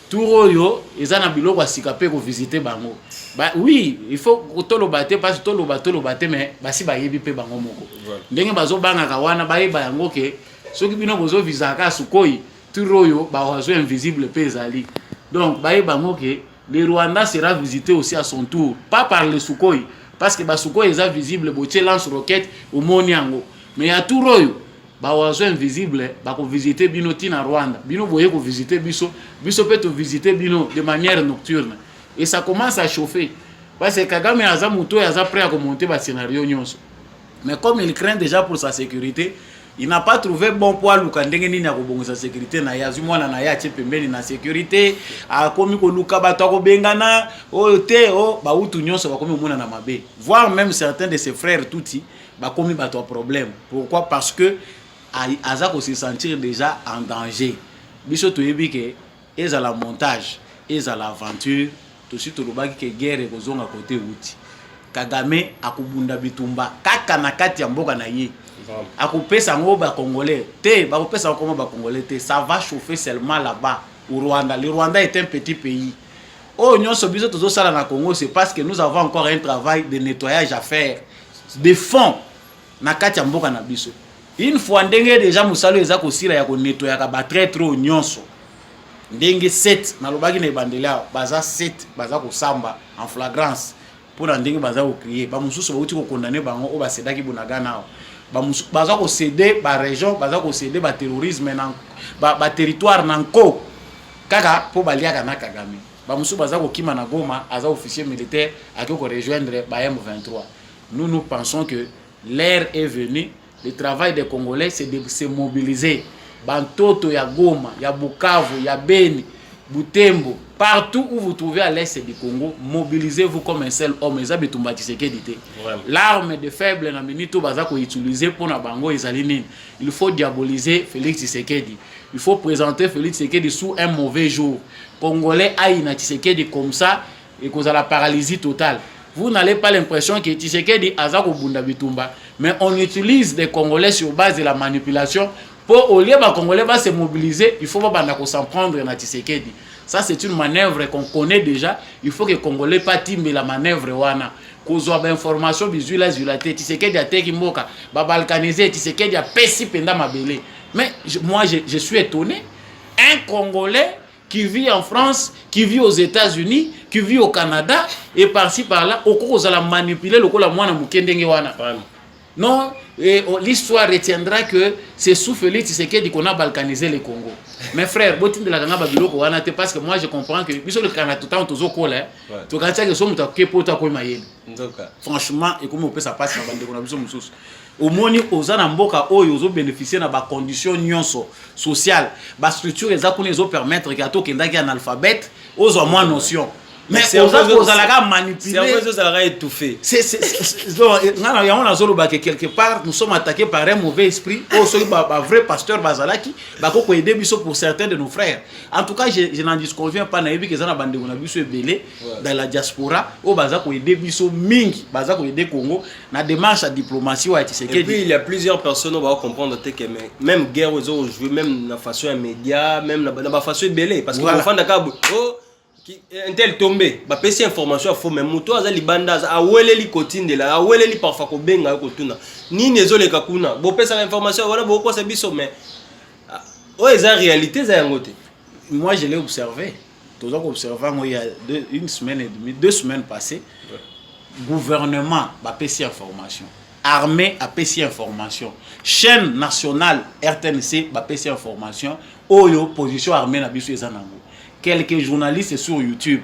turo yo ezana biloko asika pe ko visiter bango ba oui il faut to lo baté parce que to lo baté mais basi ba yebi pe bango moko ndenge bazo banga ka wana ba yeba yango ke soki bino bozo visaka sukoi turo yo ba wazo invisible pe ezali donc ba yeba ngo ke le Rwanda sera visité aussi à son tour pas par le sukoi parce que basuko est visible boche lance roquette au moniango mais à tout royo ba wazo invisible ba ko visiter bino tina Rwanda bino boye ko visiter biso peut te visiter bino de manière nocturne et ça commence à chauffer parce que Kagame aza muto aza prêt à monter ba scénario nyonso mais comme il craint déjà pour sa sécurité il n'a pas trouvé bon poids luka ndenge nini ya kobongosa sécurité na yazu mwana na ya pembeni na sécurité a komi ko luka bato ko bengana o te o ba utu nyonso ba komi mona na mabe voire même certains de ses frères touti ba komi bato problème. Pourquoi? Parce que aza ko se sentir déjà en danger. Biso to yebi ke eza la montage, eza l'aventure, to sito lobaki ke guerre kozonga côté uti. Kagame akubunda bitumba kaka na kati ya mboka na ye. akopesa ngo ba congolais te ba kopesa ngo ba congolais te, ça va chauffer seulement là-bas au Rwanda. Le Rwanda est un petit pays. Oh non, ce biso tozo sala na Congo, c'est parce que nous avons encore un travail de nettoyage à faire de fond na kati ya mboka na biso. Une fois ndenge déjà musalo eza ko sila ya ko nettoyer ka ba très trop nyonso. Ndenge 7 na lobaki na bandela baza 7 baza ko samba en flagrance pour ndenge baza ko crier ba mususu ba uti ko condamner bango o ba sedaki bunaga nao. Ba mususu baza ko céder ba région, baza ko céder ba terrorisme na ba territoire nanko kaka po baliaka na Kagame. Bamusu baza ko kima na Goma, aza officier militaire aki ko rejoindre ba M23. Nous pensons que l'ère est venue. Le travail des Congolais c'est de se mobiliser. Bantoto ya Goma, ya Bukavu, ya Beni, Butembo, partout où vous trouvez à l'est du Congo, mobilisez-vous comme un seul homme. L'arme de faible na minito baza ko utiliser pour na bango ezali. Il faut diaboliser Félix Tshisekedi. Il faut présenter Félix Tshisekedi sous un mauvais jour. Congolais aïe na Tshisekedi comme ça et cause à la paralysie totale. Vous n'avez pas l'impression que Tshisekedi aza ko bunda bitumba, mais on utilise des Congolais sur base de la manipulation pour au lieu ba Congolais va se mobiliser, il faut pas s'en prendre na Tshisekedi. Ça c'est une manœuvre qu'on connaît déjà, il faut que Congolais pas timber la manœuvre wana. Kozo ba information bizula zulate Tshisekedi a teki mboka ba balkaniser Tshisekedi a pesi penda mabele. Mais moi je suis étonné, un Congolais qui vit en France, qui vit aux États-Unis, qui vit au Canada, et par-ci par-là, au cours de la manipuler, le coup la moine mukendenge wana. Non, l'histoire retiendra que c'est sous Félix Tshisekedi qu'on a balkanisé le Congo. Mes frères, botin de la ganga babilo ko wana te parce que moi je comprends que biso le Canada tout temps tozo kola, to kantia que somo ta kepo ta ko mayele. Franchement, et comme on peut ça passe na bande ko na biso mususu. Au moni ozana mboka oyo ozo bénéficier na ba condition nyonso sociale, ba structure eza ko nezo permettre que ato kendaki analphabète ozo moins notion. Mais c'est ozala manipuler. C'est un peu ça étouffé. Non, y a on zolo ba que quelque part nous sommes attaqués par un mauvais esprit. Oh so ba vrai pasteur bazalaki ba ko aider biso pour certains de nos frères. En tout cas, je n'en disconviens pas na yebi que zana bande na biso ebele dans la diaspora o baza ko aider biso mingi, baza ko aider Congo na démarche à diplomatie wa Tshisekedi. Et puis il y a plusieurs personnes on va comprendre que même guerre aux jouer même na façon média, même na façon ebele parce que au fond d'akabo un tel tombé ba pesi information faux même moto aza libanda a weleli kotinde la a weleli parfois ko benga ko tuna ni nezole kakuna bo pesa information voilà beaucoup ça biso mais oh eza réalité za yangote. Moi je l'ai observé tout ça observant il y a une semaine et demie 2 semaines passées gouvernement ba pesi information armée a pesi information chaîne nationale RTNC ba pesi information oyo position armée na biso ezanango. Quelques journalistes sur YouTube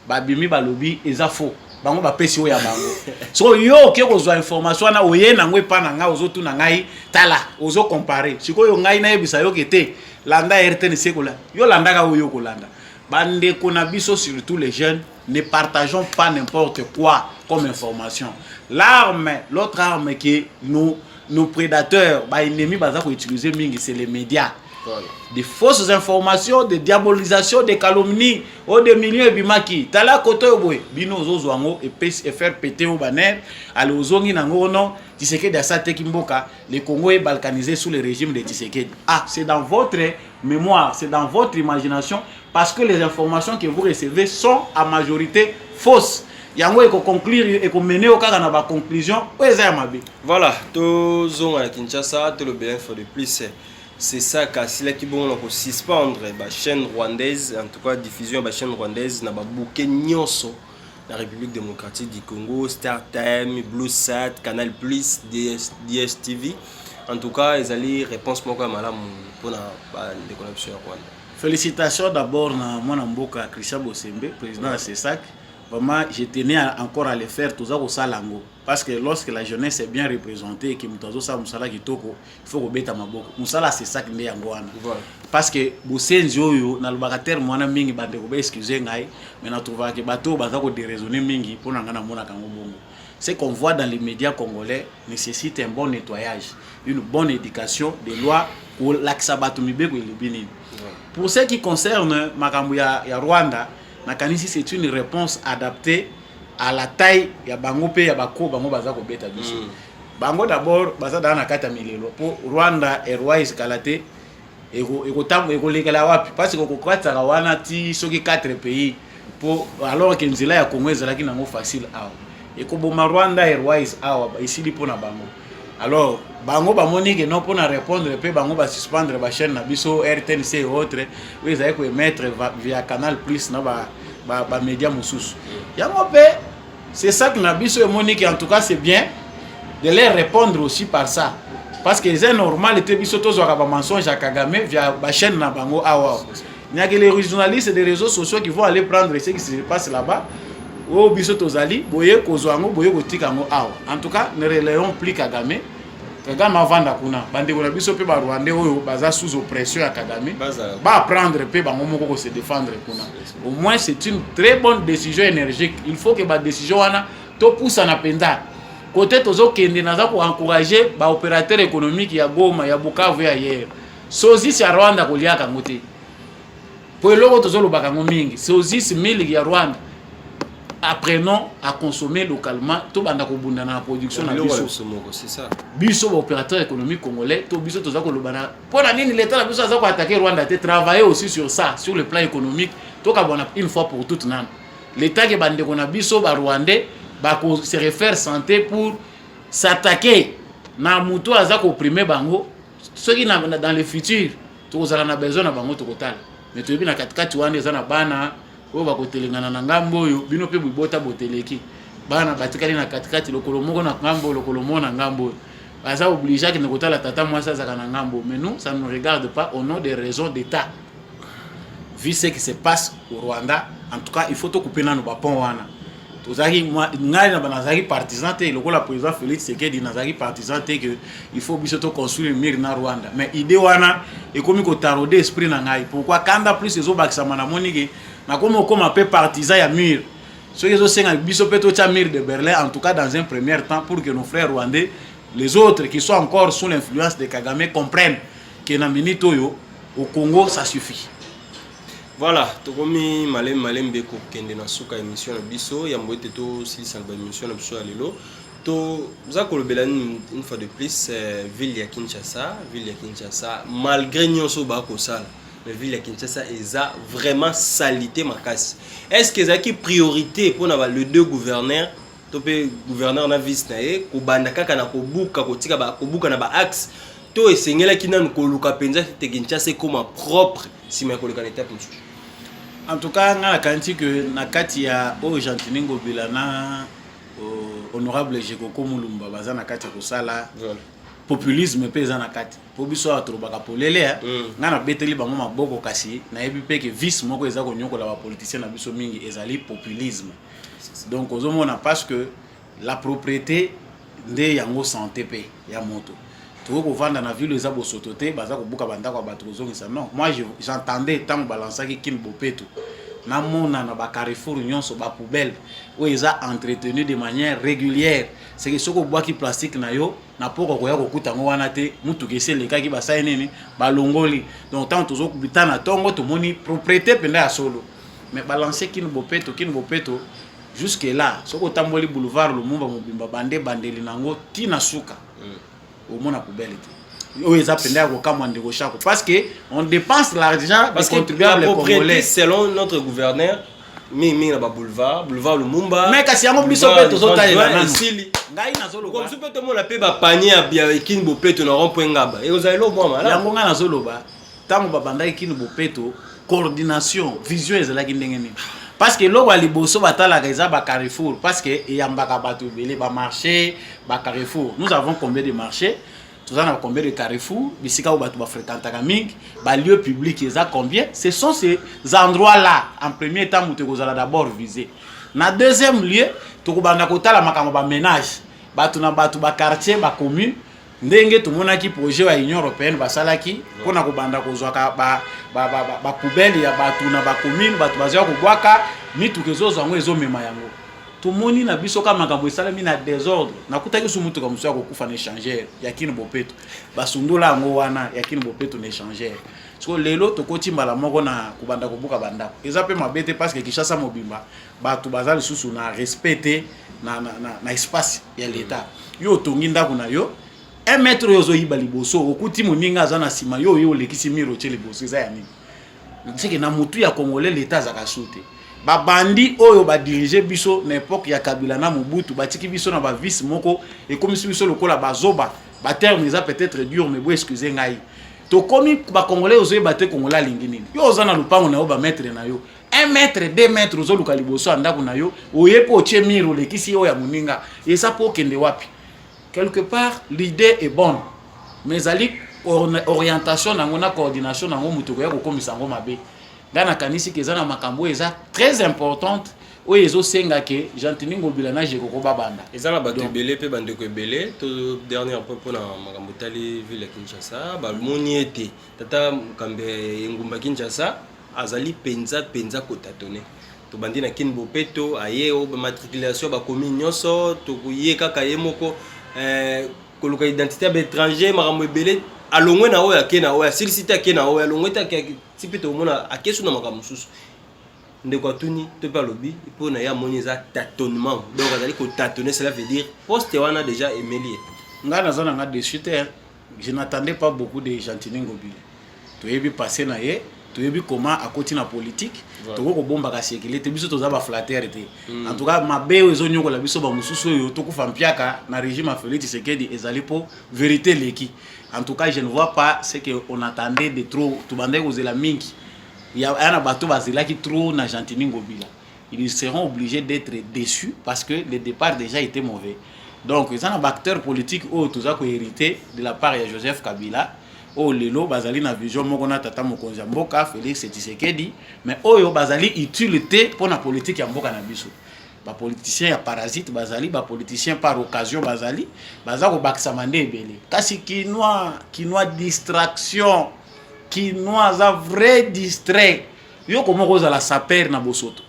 babimi balobi eza faux bango ba pesi o ya bango so yo ke ko zo information na oye na ngwe pa na nga ozo tu na ngai tala ozo comparer siko yo ngai na yebisa yo kete landa RTNC kola yo landa ka oyo kolanda bande kona biso surtout les jeunes ne partageons pas n'importe quoi comme information. L'autre arme que nos prédateurs ba ennemis baza ko utiliser mingi c'est les médias. Des fausses informations, de diabolisation, de calomnies, ou de millions de bimaki. Tala koto boy, bino zozwango et faire péter au banner, aller aux zongi nango non, Tshisekedi a sa tekimboka, le Congo est balkanisé sous le régime de Tshisekedi. Ah, c'est dans votre mémoire, c'est dans votre imagination, parce que les informations que vous recevez sont à majorité fausses. Yango eko conclure eko mener au cas na ba conclusion, oza mabe. Voilà, to zonga Kinshasa, to le bien for de plus. C'est ça qu'Asila qui bon on suspendre la chaîne rwandaise, en tout cas diffusion de la chaîne rwandaise na ba bouquet nyonso la République démocratique du Congo, Star Time, Bluesat, Canal Plus, DSTV. En tout cas, ils allaient réponse moi comme madame pour la déconnexion Rwanda. Félicitations d'abord na mon mboka Christian Bosembe, président de CESAC. Vraiment, je tenais encore à le faire tout ça au Salango. Parce que lorsque la jeunesse est bien représentée et que Moutazo sa Moussala Kitoko, il faut que Maboko. Moussala c'est ça qui est en Goana. Parce que Boussenzi Oyo, dans le bagateur, moi, mingi bande ko excusez ngai, mais na trouva que bateau bazako déraisonner mingi pour n'angana mona kango bongo. Ce qu'on voit dans les médias congolais nécessite un bon nettoyage, une bonne éducation, des lois pour l'axabatumibe ko elibini. Pour ce qui concerne Makambuya ya Rwanda, Nakanisi c'est une réponse adaptée à la taille ya bango pe ya bako bango bazako beta biso. bango d'abord baza dans na kata milelo po Rwanda Airways kalate eko lekela wapi parce que kokwataka wana ti soki 4 pays po alors que nzela ya Congo ezalaki nango facile awa ekoboma Rwanda Airways awa isili pona bango alors bango bamoni que non pona répondre pe bango ba suspendre ba chaîne na biso RTNC et autres oui ezali ko émettre via Canal Plus na ba média mususu yango pe c'est ça que na biso emoni que en tout cas c'est bien de les répondre aussi par ça parce que c'est normal te biso tozwaka ba mensonge à Kagame via ba chaîne na bango awa il y a que les journalistes des réseaux sociaux qui vont aller prendre ce qui se passe là-bas au biso tozali boye kozwango boye kotika ngo awa en tout cas ne relayons plus Kagame avanda kuna bandeko na biso pe ba Rwandais oyo baza sous oppression ya Kagame ba prendre pe bango moko ko se défendre kuna au moins c'est une très bonne décision énergique il faut que ba décision wana to poussa na penda côté tozo kende naza ko encourager ba opérateur économique ya Goma ya Bukavu ya hier sozi ya Rwanda ko liaka ngote po eloko tozo lobaka ngo mingi sozi 1000 ya Rwanda apprenons à consommer localement to banda ko bunda na production na biso c'est ça biso ba opérateur économique congolais to biso toza ko lobana pona nini l'état na biso aza ko attaquer Rwanda te travailler aussi sur ça sur le plan économique to ka bona une fois pour toutes nan l'état ke bande ko na biso ba Rwandais ba ko se refaire santé pour s'attaquer na muto aza ko opprimer bango ceux qui dans le futur to kozala na besoin na bango to kotala mais to bi na katikati wana eza na bana o ba kotelengana na ngambo oyo bino pe bibota boteleki bana batikali na katikati lokolo moko na ngambo lokolo mona ngambo baza obligé que ne kotala tata mwasa zaka na ngambo mais nous ça ne nous regarde pas au nom des raisons d'état vu ce qui se passe au Rwanda en tout cas il faut to couper na no ba pont wana tozaki ngai na banazaki partisan te lokola président Félix Tshisekedi nazaki partisan te que il faut biso to construire mur na Rwanda mais idée wana ekomi ko tarauder esprit na ngai pourquoi kanda plus ezobakisa mana monike na comme un peu partisan ya mur ceux qui sont biso peto cha mur de Berlin en tout cas dans un premier temps pour que nos frères rwandais les autres qui sont encore sous l'influence de Kagame comprennent que na minute oyo au Congo ça suffit. Voilà, tokomi malem beko kende na suka émission na biso ya mbote to si salba émission na biso alelo to za kolobelani une fois de plus ville ya Kinshasa malgré nyonso ba ko sala la ville ya Kinshasa eza vraiment salité makasi est-ce que ezaki priorité pour na le deux gouverneurs to pe gouverneur na vice na ye ko banda kaka na kobuka kotika ba kobuka na ba axe to esengela kinanu koluka penza te Kinshasa comme propre si ma koleka na étape. En tout cas, na kanti que na kati ya o Jantiningo Bilana honorable Jekoko Mulumba baza na kati ko sala populisme pesa na kati po biso atrobaka polele ngana beteli bango maboko kasi na yebi pe que vice moko eza ko nyokola ba politicien na biso mingi ezali populisme donc ozomona parce que la propriété nde yango santé pe ya moto to ko vanda na ville eza bosoto te baza ko buka bandako ba trozongisa non moi j'entendais tant balancer ki kin bopeto na mona na ba Carrefour nyonso ba poubelle où eza entretenu de manière régulière c'est que soko boaki plastique na yo na poko ko ya ko kuta ngo wana te mutu kese leka ki ba sai nini ba longoli donc tant tozo kubita na tongo to moni propriété penda ya solo mais balancer kin bopeto jusque là soko tamboli boulevard Lumumba mobimba bandeli nango tina suka au monde à poubelle. Oui, ça pendant au camp de Rochako parce que on dépense l'argent des contribuables congolais selon notre gouverneur mi na ba boulevard Lumumba mais kasi yango biso pe tozota ela sili ngai nazolo comme super tout le monde pe ba panier ya Kin Bopeto na rond-point ngaba et vous allez lo moi mala yango nga nazolo ba tango ba banda Kin Bopeto coordination vision ezala ki ndenge nini parce que lo wali boso batala reza ba Carrefour parce que yambaka bato belé ba marché ba Carrefour nous avons combien de marchés nous avons combien de Carrefour bisika ou bato ba fréquentaka mingi ba lieu public eza combien ce sont ces endroits là en premier temps muté kozala d'abord visé na deuxième lieu to ko banda kotala makambo ba ménage bato na bato ba quartier ba commune ndenge tumonaki projet wa Union européenne basalaki pona ko banda kozwaka ba poubelle ya bato na ba commune bato bazwa ko bwaka mitu kezozo ngo ezomema yango tumoni na biso kama makambo esalami na désordre nakutaki sumutu ka muso ko kufa na échangeur ya Kin Bopeto basundola ngo wana ya Kin Bopeto na échangeur parce que lelo tokoti mbala moko na kubanda kobuka banda eza pe mabete parce que Kinshasa mobimba bato bazali susu na respecter na espace ya l'état yo tongi ndako na yo 1 mètre yo zo yiba liboso okuti moninga aza na sima yo lekisi miro che liboso eza ya nini c'est que na mutu ya Congolais l'état za kasute ba bandi oyo ba diriger biso na époque ya Kabila na Mobutu batiki biso na ba vice moko et comme si biso lokola bazoba ba terme eza peut-être dur mais bo excusez ngai to komi ba Congolais ozo yeba te Congolais lingi nini yo oza na lupango na yo ba mettre na yo 1 mètre 2 mètres ozo luka liboso andako na yo oyepo che miro lekisi yo ya moninga et ça pour kende wapi quelque part l'idée est bonne mais ali orientation nango na coordination nango mutuko ya kokomisa ngo mabe ngana kanisi kezana makambo eza très importante oyo ezosenga ke Jean-Denis Ngobila na jeko ko babanda ezala bato ebele pe bandeko ebele to dernier point pona makambo tali ville Kinshasa ba moni ete tata kambe ngumba Kinshasa azali penza ko tatone to bandi na kinbo peto aye o matriculation ba commune nyonso to kuye kaka yemoko koluka identité ba étranger makambo ebele alongwe na oya kena oya silicité akena oya alongwe ta tipito mona akesu na makambo susu ndeko atuni to pa lobi pour na ya moni za tâtonnement donc azali ko tâtonner cela veut dire poste wana déjà émelier ngana zana nga déçu je n'attendais pas beaucoup de Jean-Denis Ngobila to yebi passer na ye to yebi comment akoti na politique to ko bomba ka sécurité biso to za ba flatter te en tout cas mabe ezo nyoko la biso ba mususu yo to ku fampiaka na régime a Félix Tshisekedi ezali po vérité leki en tout cas je ne vois pas ce que on attendait de trop to bande ko zela mingi il y a un bateau bazela qui trop na Jean-Denis Ngobila ils seront obligés d'être déçus parce que le départ déjà était mauvais donc ils ont un acteur politique ou tout ça ko hérité de la part de Joseph Kabila o lelo bazali na vision moko na tata mokonzi ya mboka Félix Tshisekedi mais oyo bazali utilité pour la politique ya mboka na biso ba politicien ya parasite bazali ba politicien par occasion bazali bazako bakisa mande ebele kasi kinwa distraction kinwa za vrai distrait yo comment koza la saper na bosoto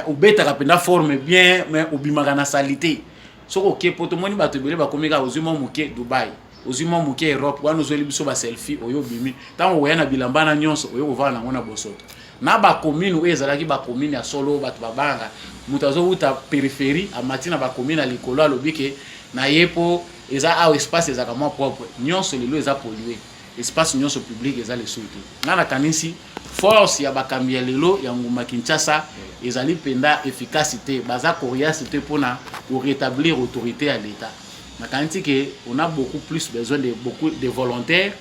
obeta kapenda forme bien mais obimaka na salité soko ke poto moni bato ebele bakomika ozimo muke Dubai ozimo muke Europe wana ozeli biso ba selfie oyo bimi tango oyana bilamba na nyonso oyo kovana ngona bosoto na ba commune oyo ezalaki ba commune ya solo bato babanga mutazo uta périphérie a matina ba commune likolo alobike na yepo eza a espace ezaka mo propre nyonso lelo eza pollué espace nyonso public eza le souti ngana kanisi force ya bakambi ya lelo ya nguma Kinshasa ezali penda efficacité baza curiosité pona pour rétablir autorité à l'état na kanisi que on a beaucoup plus besoin de beaucoup de volontaires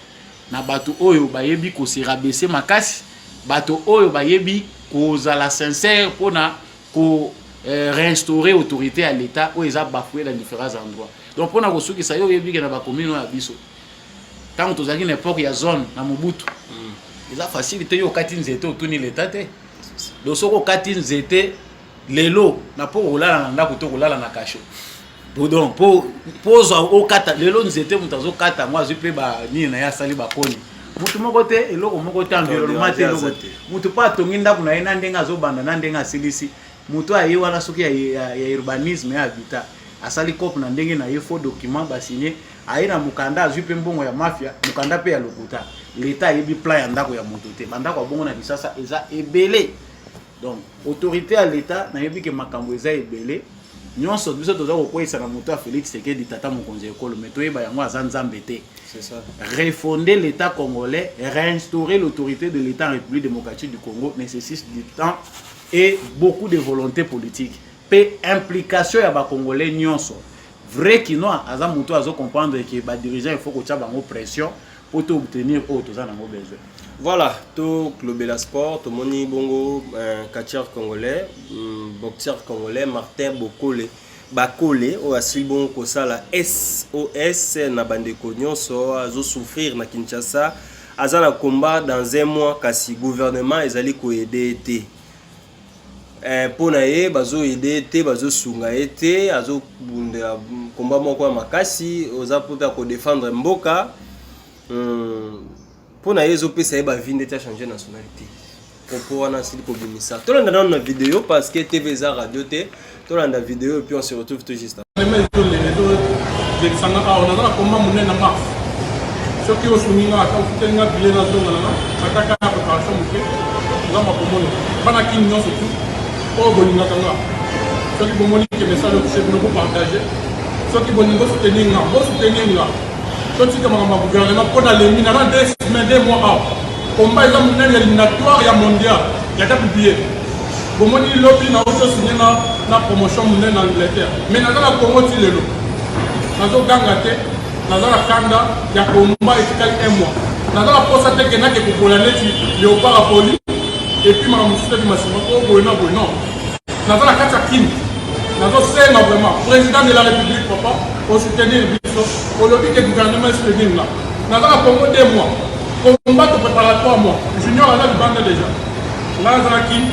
na bato oyo bayebi ko se rabaisser makasi bato oyo bayebi ko zala sincère pona ko réinstaurer autorité à l'état ou eza bafoué dans différents endroits donc pona ko suki sa yo yebi ke na ba commune ya biso tant que tozaki na époque ya zone na Mobutu eza facilité yo kati nzete otuni l'état te do soko kati nzete lelo na po kolala na ndako to kolala na kasho donc po zo okata lelo nzete mutazo kata moi zipe ba nini na ya sali ba koni mutu moko te eloko moko te environnement te eloko te mutu pa tongi ndako na ina ndenga zo banda na ndenga silisi mutu ayi wana soki ya urbanisme ya habitat asali cop na ndenge na ye faux document ba signé aina mukanda azupe mbongo ya mafia mukanda pe ya lokuta l'état yebi plan ya ndako ya moto te bandako bongo na bisasa eza ebele donc autorité à l'état na yebi ke makambo eza ebele nyonso biso toza kokwesa na moto ya Félix Tshisekedi tata mokonzi ekolo mais toyeba yango aza nzambe te c'est ça refonder l'état congolais réinstaurer l'autorité de l'état en République démocratique du Congo nécessite du temps et beaucoup de volonté politique pe implication ya ba congolais nyonso vrai kinoa aza moto azo comprendre que ba dirigeant il faut ko tia bango pression pour obtenir auto za nango besoin. Voilà, to Globela Sport, to moni bongo catcheur congolais, boxeur congolais Martin Bakole o asili bongo ko sala SOS na bandeko nyonso azo souffrir na Kinshasa, aza na combat dans un mois kasi gouvernement ezali ko aider te. Pona ye bazo aider te bazo sunga te azo bunda combat moko makasi oza pour ko défendre mboka. Pona yezo pesa eba vinde ta changer nationalité. Pour wana sili ko bimisa. To landa na vidéo parce que TV za radio te. To landa vidéo et puis on se retrouve tout juste après. Ce qui est au souvenir, quand vous tenez un billet dans la zone, attaquer la préparation, vous avez pour moi. Pendant qu'il n'y a surtout, au Bolinga Kanga. Ceux qui vont moniquer les messages, c'est pour partager. Ceux qui vont soutenir, vous soutenir. Ceux qui vont gouvernement pour aller miner dans 2 semaines, 2 mois. Combat, il y a un éliminatoire, il y a mondial, il y a 4 billets. Vous m'avez dit lobby, nous avons signé la promotion mondiale en Angleterre. Mais nous avons Congo, nous avons Gangaté. Dans la Kanda, il y a un combat efficace 1 mois. Dans la poste, il y a des Congolais qui ont pas la police. Et puis, ma monsieur dit, non. Dans la Katsakine, dans la scène, vraiment, président de la République, papa, pour soutenir le biso, pour le dire que le gouvernement est soutenu là. Dans la Congo, 2 mois. Combat préparatoire, mois. Junior, là, il bande déjà. Dans la Kine,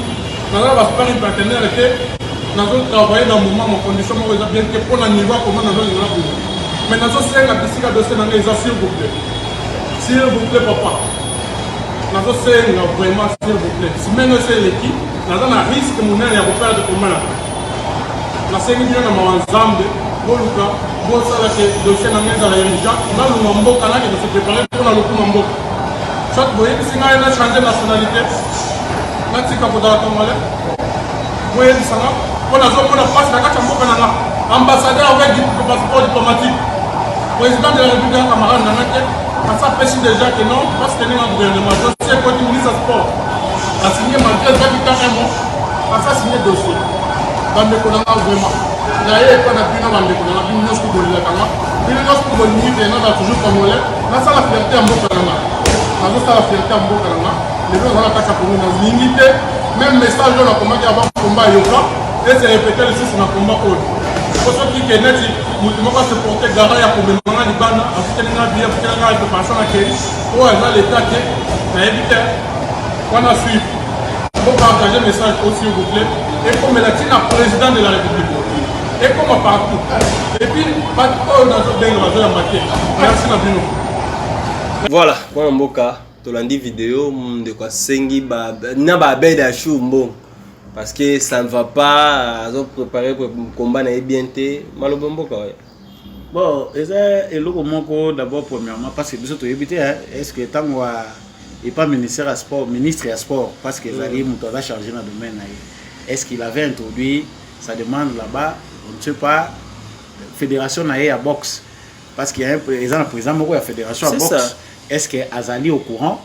dans la Paris partenaire, nous avons travaillé dans le moment, en condition, bien que pour le niveau, comment nous avons. Mais nous avons fait un dossier dans les s'il vous plaît. S'il vous plaît, papa. Nous avons fait vraiment, s'il vous plaît. Si maintenant c'est l'équipe, nous avons un risque de faire de commun. Nous avons fait ensemble, nous avons fait le dossier dans les gens, nous avons fait de se préparer pour le coup. Chaque fois que nous avons changé de nationalité, nous avons fait la Congolais. Vous voyez, nous avons passé la ambassadeur avec du passeport diplomatique. Président de la République, camarade Nanake, ça fait déjà que non, parce que nous avons un gouvernement. Je sais que le ministre du Sport a signé malgré 21 mois, ça a signé le dossier. Dans le Konanga, vraiment. Il y a pas d'appui dans le Konanga, il y a une chose pour le Kama. Il y a une chose pour le ministre, il y a toujours congolais. Là, ça la fierté en Bokananga. Là, ça la fierté en Bokananga. Les gens ont attaqué pour nous dans l'unité. Même message dans le combat qui a un combat yoga, et c'est répété le source dans le combat haut. Pour ceux qui connaissent, nous devons se porter garant à pour le moment du ban, à ce qu'il y a bien, pour qu'il y ait une préparation à qui, pour l'état qui est évité, on a suivi. Pour partager le message aussi, s'il vous plaît, et pour me laisser le président de la République. Et comme partout. Et puis, pas de temps dans notre dingue, on va matière. Merci, Nabino. Voilà, pour un beau cas, tu l'as dit vidéo, de quoi sengi, n'a pas bête à chou, bon. Parce que ça ne va pas préparer pour le combat bien malheureusement. Bon, et le d'abord premièrement parce que nous éviter est-ce que tant il pas ministre à sport parce que Zali Moutoda chargé dans le domaine est-ce qu'il avait introduit sa demande là-bas on ne sait pas fédération à boxe parce qu'il y a un président de la fédération à boxe est-ce que Azali au courant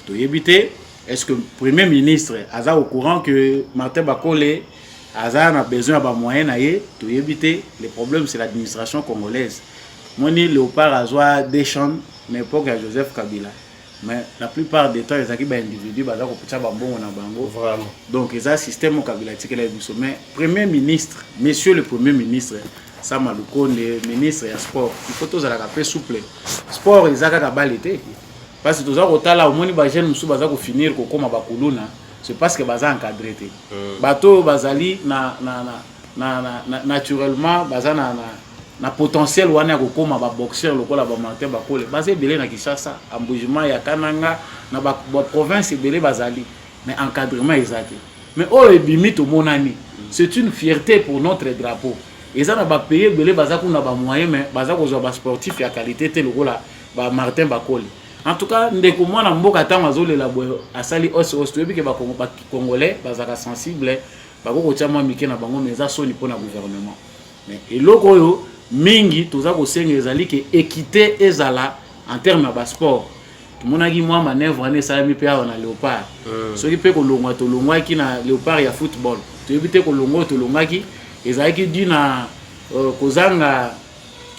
de éviter. Est-ce que le Premier ministre est au courant que Martin Bakole a besoin de moyens pour éviter les problèmes, c'est l'administration congolaise. Moi, Léopard a des champs à l'époque de Joseph Kabila. Mais la plupart des temps, les individus sont donc, il y a un système au Kabila qui est mais Premier ministre, Monsieur le Premier ministre, Sama Luko, le ministre du sport, il faut tous aller souple. Sport, il y a un parce que tout ça, au moins, les jeunes qui finir comme Bakuluna, c'est parce que les gens encadrés. Bateau, bazali, naturellement, na potentiel ou ane comme boxeur, le col Martin Bakole. Basé belé na Kinshasa, embouchement ya Kananga, na ba province belé bazali, mais encadrement exact. Mais oh le bimite au monani, c'est une fierté pour notre drapeau. Et ça na ba payer belé bazaku na ba moyen mais bazako zo ba sportif ya qualité tel le ba Martin Bakole. En tout cas, ndeko mwana mboka ta mazole la boyo asali os toyebi ke ba congolais bazaka sensible bako tia mwa mike na bango mais ça soni pona gouvernement. Mais eloko yo mingi toza ko senga ezali ke équité ezala en termes de sport. Monaki mwa manœuvre ne ça mi pe na Léopard. Soki pe ko longwa to longwa ki na Léopard ya football. Toyebi te ko longwa to longaki ezali ki di na kozanga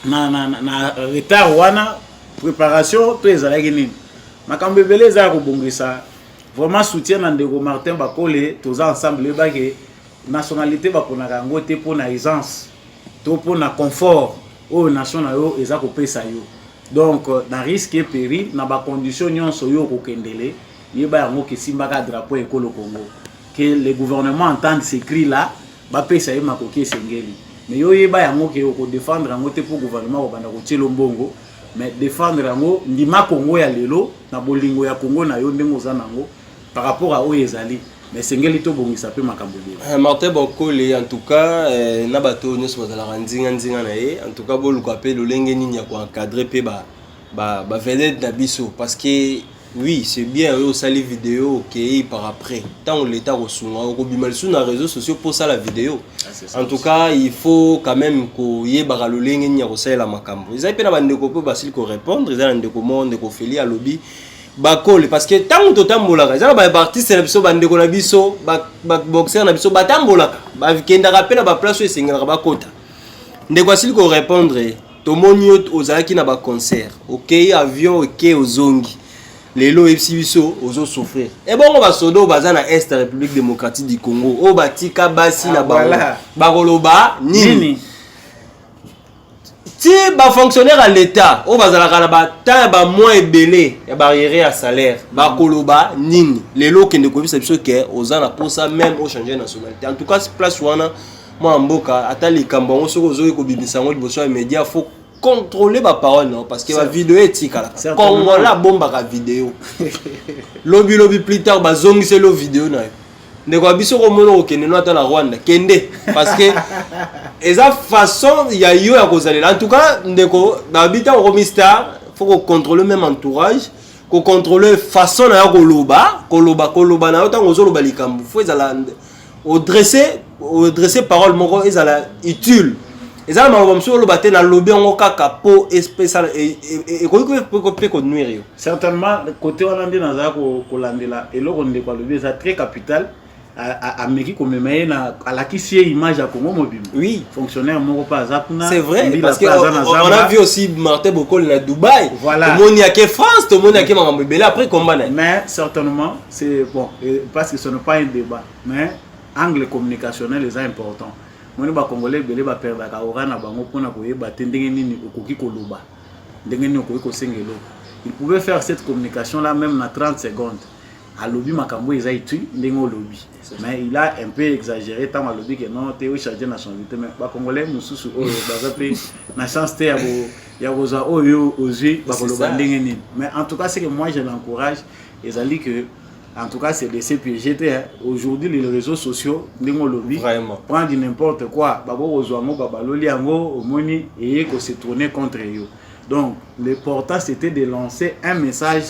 na retard wana préparation to ezalaki nini makambo ebele za ko bongisa vraiment soutien na ndeko Martin Bakole toza ensemble ba ke nationalité ba pona kango te pona aisance to pona confort o nation yo eza ko pesa yo donc na risque et péril na ba condition nyonso yo ko kendele yeba yango ke simba ka drapeau ekolo Congo que le gouvernement entende ces cris là ba pesa yo makoki esengeli mais yo yeba yango ke ko défendre yango te pour gouvernement ko banda ko tielo mbongo mais défendre yango ndima Congo ya lelo na bolingo ya Congo na yo ndengo za nango par rapport à Oyezali mais sengeli to bongisa pe makambo be Martin Bakole en tout cas na bato nyos bazala nzinga na ye en tout cas boluka pe lolenge nini ya ko encadrer pe ba vedette d'Abisso parce que oui, c'est bien aussi les vidéos OK par après. Tant l'état reçoit au bimal sur les réseaux sociaux pour ça la vidéo. En tout cas, il faut quand même que y ait baraloleng ni rosé la makambo. Ils avaient pas bande de copo basil ko répondre, ils ont de comment de ko feli à lobby. Bakole parce que tant que tambola, ils ont ba artiste na biso bande ko na biso, ba boxer na biso batambola. Ba kenda rappel ba place et singa ba kota. Ndeko basil ko répondre. Tomonio ozalaki na ba concert. OK, avion OK ozongi. Les lots FCBSO aux souffrir. Et bon, on va se donner dans l'Est de la République démocratique du Congo. Au Batika Bassi la Baroloba Nini. Si les fonctionnaires à l'État, au Bazalaka, moins belé, il y a barrière à salaire. Baroloba Nini. Les lots qui ne connaissent pas ce qu'est, aux ans pour ça même au changer nationalité. En tout cas, c'est place où moi en Boka, à les Cambons, sur les autres, les médias, faut contrôler ma parole non parce que ma vidéo éthique là comme la bombe à vidéo lobby plus tard bazongi c'est le vidéo na ndeko biso ko mono ke neno ata na Rwanda kende parce que eza façon ya yo ya kozalela en tout cas ndeko babita au Mistar faut qu'on contrôle même entourage qu'on contrôle façon na koloba na autant ozo loba likambu faut ezala au dresser parole moko ezala utile. Et ça, le lobby spécial et certainement, côté Hollande, et lobby est très capital. À Meki comme à la qui c'est image à Congo mobile. Oui. Fonctionnaire c'est vrai parce que on a vu aussi Martin Bokol à Dubaï. Voilà. Tout le monde y a que France, tout le monde y a que Mamambele après combat. Mais certainement c'est bon parce que ce n'est pas un débat mais angle communicationnel est important. Moi ba congolais belé ba perdre ka orana bango pona ko yeba ndenge nini okoki ko loba ndenge nini okoki ko sengelo. Il pouvait faire cette communication là même na 30 secondes. À lobby makambo ils a été ndenge au lobby. Mais il a un peu exagéré tant à lobby que non té o charger nationalité mais ba congolais mususu o ba pe na chance té ya boza oyo ozi ba ko loba ndenge nini. Mais en tout cas c'est que moi je l'encourage et ça dit que en tout cas, c'est laissé piéger. Aujourd'hui, les réseaux sociaux, prennent n'importe quoi. Et se tourner contre eux. Donc, l'important, c'était de lancer un message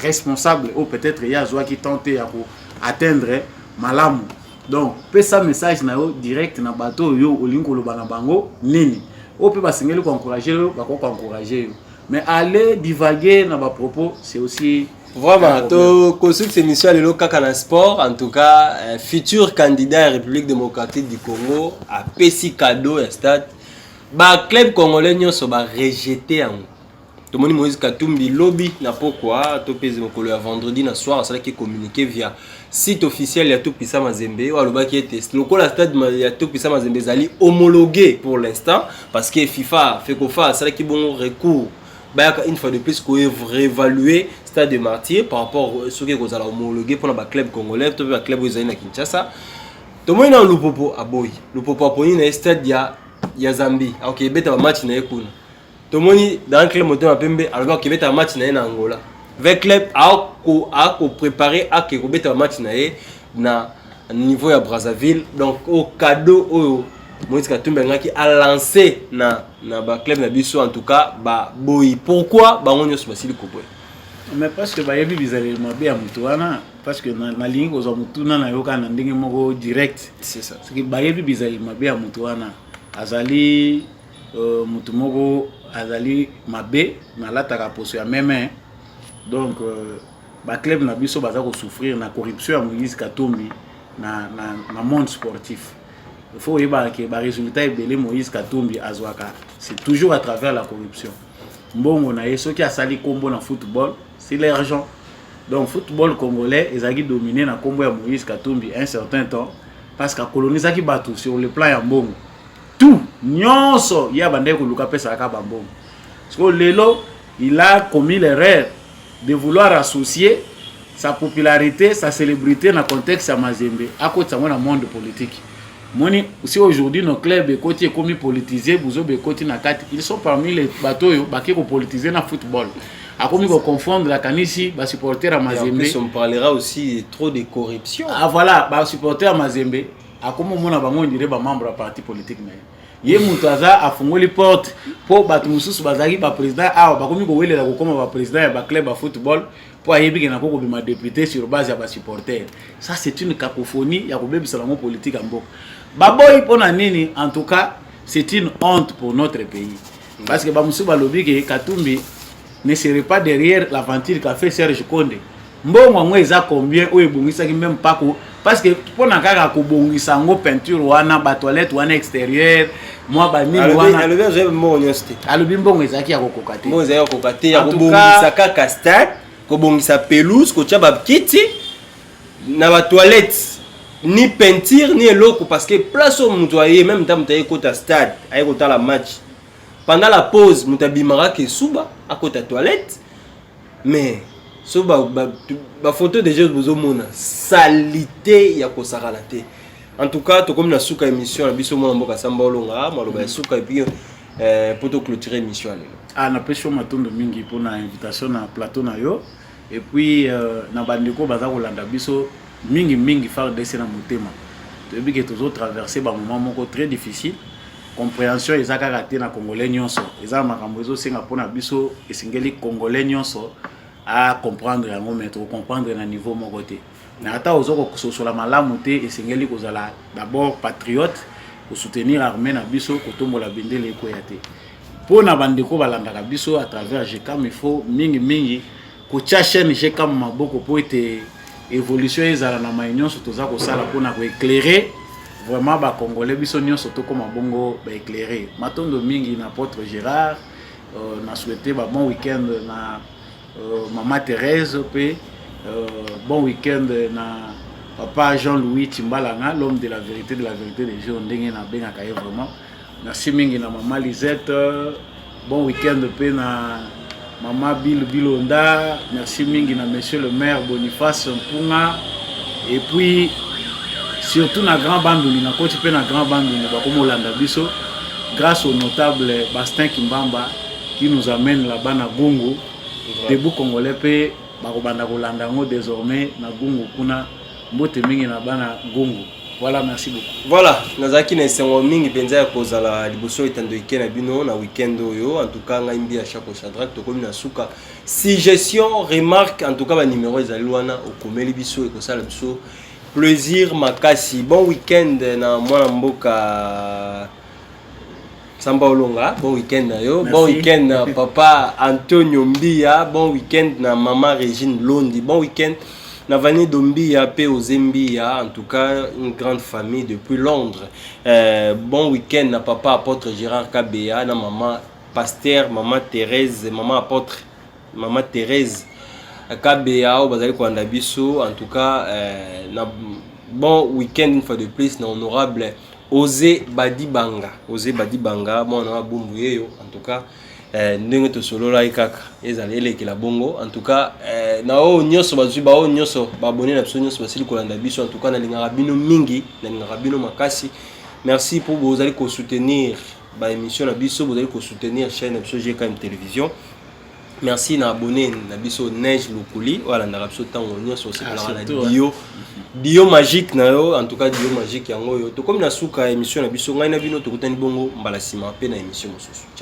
responsable ou peut-être il y a qui tentait d'atteindre Malamu. Donc, ça message direct dans le bateau, au link au bango, nini. On peut pas encourager, mais aller divaguer dans vos propos, c'est aussi. Vraiment, to cette émission le Kaka sport en tout cas futur candidat à la République démocratique du Congo à Pessi cadeau et stade ba club congolais nyonso ba rejeté en tout monde Moïse Katumbi lobby na pourquoi to pèse mokolo ya vendredi na soir ça qui communiqué via site officiel ya Topisa Mazembe ou aloba qui était lokola stade ya Topisa Mazembe zali homologué pour l'instant parce que FIFA fait qu'on fasse ça qui bon recours une fois de plus qu'on réévaluer Stade de Martyrs par rapport à ce que vous allez homologuer pour le club congolais, tout le club où ils à Kinshasa. Tout le monde a Lupopo à Boy. Lupopo a Boy, il stade ya Zambie. Ok, il y a un match na Ekuna. Tout le monde dans le club moteur à Pembe, alors qu'il y a un match na Angola. Le club a préparé à qu'il y ait un match na niveau à Brazzaville. Donc au cadeau au Moïse Katumbi a lancé na club na biso en tout cas ba boy pourquoi ba on se basili kopwe mais parce que ba yebi bizali mabe ya mutu wana parce que na lingi ko za mutu na yoka na ndenge moko direct c'est ça parce que ba yebi bizali mabe ya mutu wana azali mutu moko azali mabe na lataka poso ya meme donc ba club na biso baza ko souffrir na corruption ya Moïse Katumbi na monde sportif. Il faut que les résultats de Moïse Katumbi Azwaka, c'est toujours à travers la corruption. Bon, on a ceux qui a sali combo dans le football, c'est l'argent. Donc, le football congolais, ils ont dominé dans le combo de Moïse Katumbi un certain temps parce que la colonie qui battu sur le plan de Mbongo. Tout, nyonso, il y a bandé ko luka pesa ka bambongo. Parce que Lelo, il a commis l'erreur de vouloir associer sa popularité, sa célébrité dans le contexte de Mazembe à côté de le monde politique. Si aujourd'hui nos clubs sont commis politisés, ils sont parmi les bateaux qui sont politisés dans le football. A comme ils confondre la Kanisi, les supporters à Mazembe. En plus, on parlera aussi trop de corruption. Ah voilà, les supporters à Mazembe, à comme on dirait membre du parti politique. ye mutu aza afungoli porte po bato mususu bazaki ba président awa bakomi ko welela ko koma ba président ya ba club ba football po ayebi ke na ko bima député sur base ya ba supporter. Ça c'est une cacophonie ya ko bebisa lango politique en mboka. Baboyi pona nini, en tout cas c'est une honte pour notre pays. Parce que ba musu balobi ke Katumbi ne serait pas derrière l'aventure qu'a fait Serge Konde. Mbongo ngo eza combien o ebongisa ki même pas ko parce que pona kaka ko bongisa ngo peinture wana ba toilette wana extérieur moi ba nini wana alobi je mbongo nyosté alobi mbongo ezaki ya kokokate mbongo ezaki ya kokokate ya kobongisa kaka stade ko bongisa pelouse ko tia ba kiti na ba toilette ni peinture ni eloko parce que place au mutoyer même temps mutaye kota stade ayi kota la match pendant la pause mutabimara ke suba à côté toilette mais so ba photo de jeux bozomona salité ya kosakala te. En tout cas to comme na suka émission na biso mona mboka samba olonga maloba ya suka et puis pour to clôturer émission lelo na pesho matondo mingi pour na invitation na plateau na yo et puis na bandeko baza kolanda biso mingi faire dessin na motema depuis que toujours traverser ba moment moko très difficile compréhension ezaka raté na congolais nyonso ezaka makambo ezo senga pona biso esengeli congolais nyonso à comprendre yango mais to comprendre na niveau moko te na ata ozoko kososola malamu te esengeli kozala d'abord patriote ko soutenir armée na biso ko tombola bendele ko ya te pona bandeko balandaka biso à travers GCAM il faut mingi ko tia chaîne GCAM maboko po ete évolution ezala na maunion surtout za ko sala pona ko éclairer vraiment ba congolais biso nyonso to comme bongo ba éclairer matondo mingi na Porte Gérard na souhaité ba bon week-end na Maman Thérèse pe bon week-end na papa Jean-Louis Timbalanga l'homme de la vérité des jours ndenge na benga kaye vraiment merci mingi na maman Lisette bon week-end pe na maman Bilonda merci mingi na monsieur le maire Boniface Mpunga et puis surtout na grand banduni na coach pe na grand banduni ba comme Olanda biso grâce au notable Bastin Kimbamba qui nous amène là-bas na Gongo debout congolais pe bakobanda kolanda ngo désormais na Gongo kuna mbote mingi na bana Gongo. Voilà, merci beaucoup. Voilà, nazaki na sengo mingi penza ya kozala liboso etando ikena bino na weekend oyo en tout cas ngaimbi à chaque chadrak to komi na suka suggestion remarque en tout cas ba numéro ezali wana okomeli biso ekosala biso plaisir makasi. Bon weekend na mwana mboka Samba Olonga, bon week-end na yo. Merci. Bon week-end na papa Antonio Mbia, bon week-end na maman Régine Londi, bon week-end na Vani Dombia, P. Ozembia, en tout cas une grande famille depuis Londres. Bon week-end na papa apôtre Gérard Kabea, na maman Pasteur, maman Thérèse, maman apôtre, maman Thérèse Kabea, au Bazali Kwandabiso, en tout cas na bon week-end une fois de plus na honorable Osé Badibanga, moi on a boumouye en tout cas, ndenge to solo la ikaka, ezalele ki la bongo, en tout cas, na o nyoso bazubi ba o nyoso ba abonné na biso nyoso basili kolanda biso, en tout cas na lingaka bino mingi, na lingaka bino makasi. Merci pour vous allez ko soutenir ba émission na biso, vous allez ko soutenir chaîne na biso GCAM télévision. Merci na abonné na biso Neige Lukuli, voilà na biso tango nyoso c'est la radio. Dio magique na yo, en tout cas Dio magique yango yo. To comme na suka émission na biso ngai na bino to kutani bongo mbala sima pe na émission mosusu.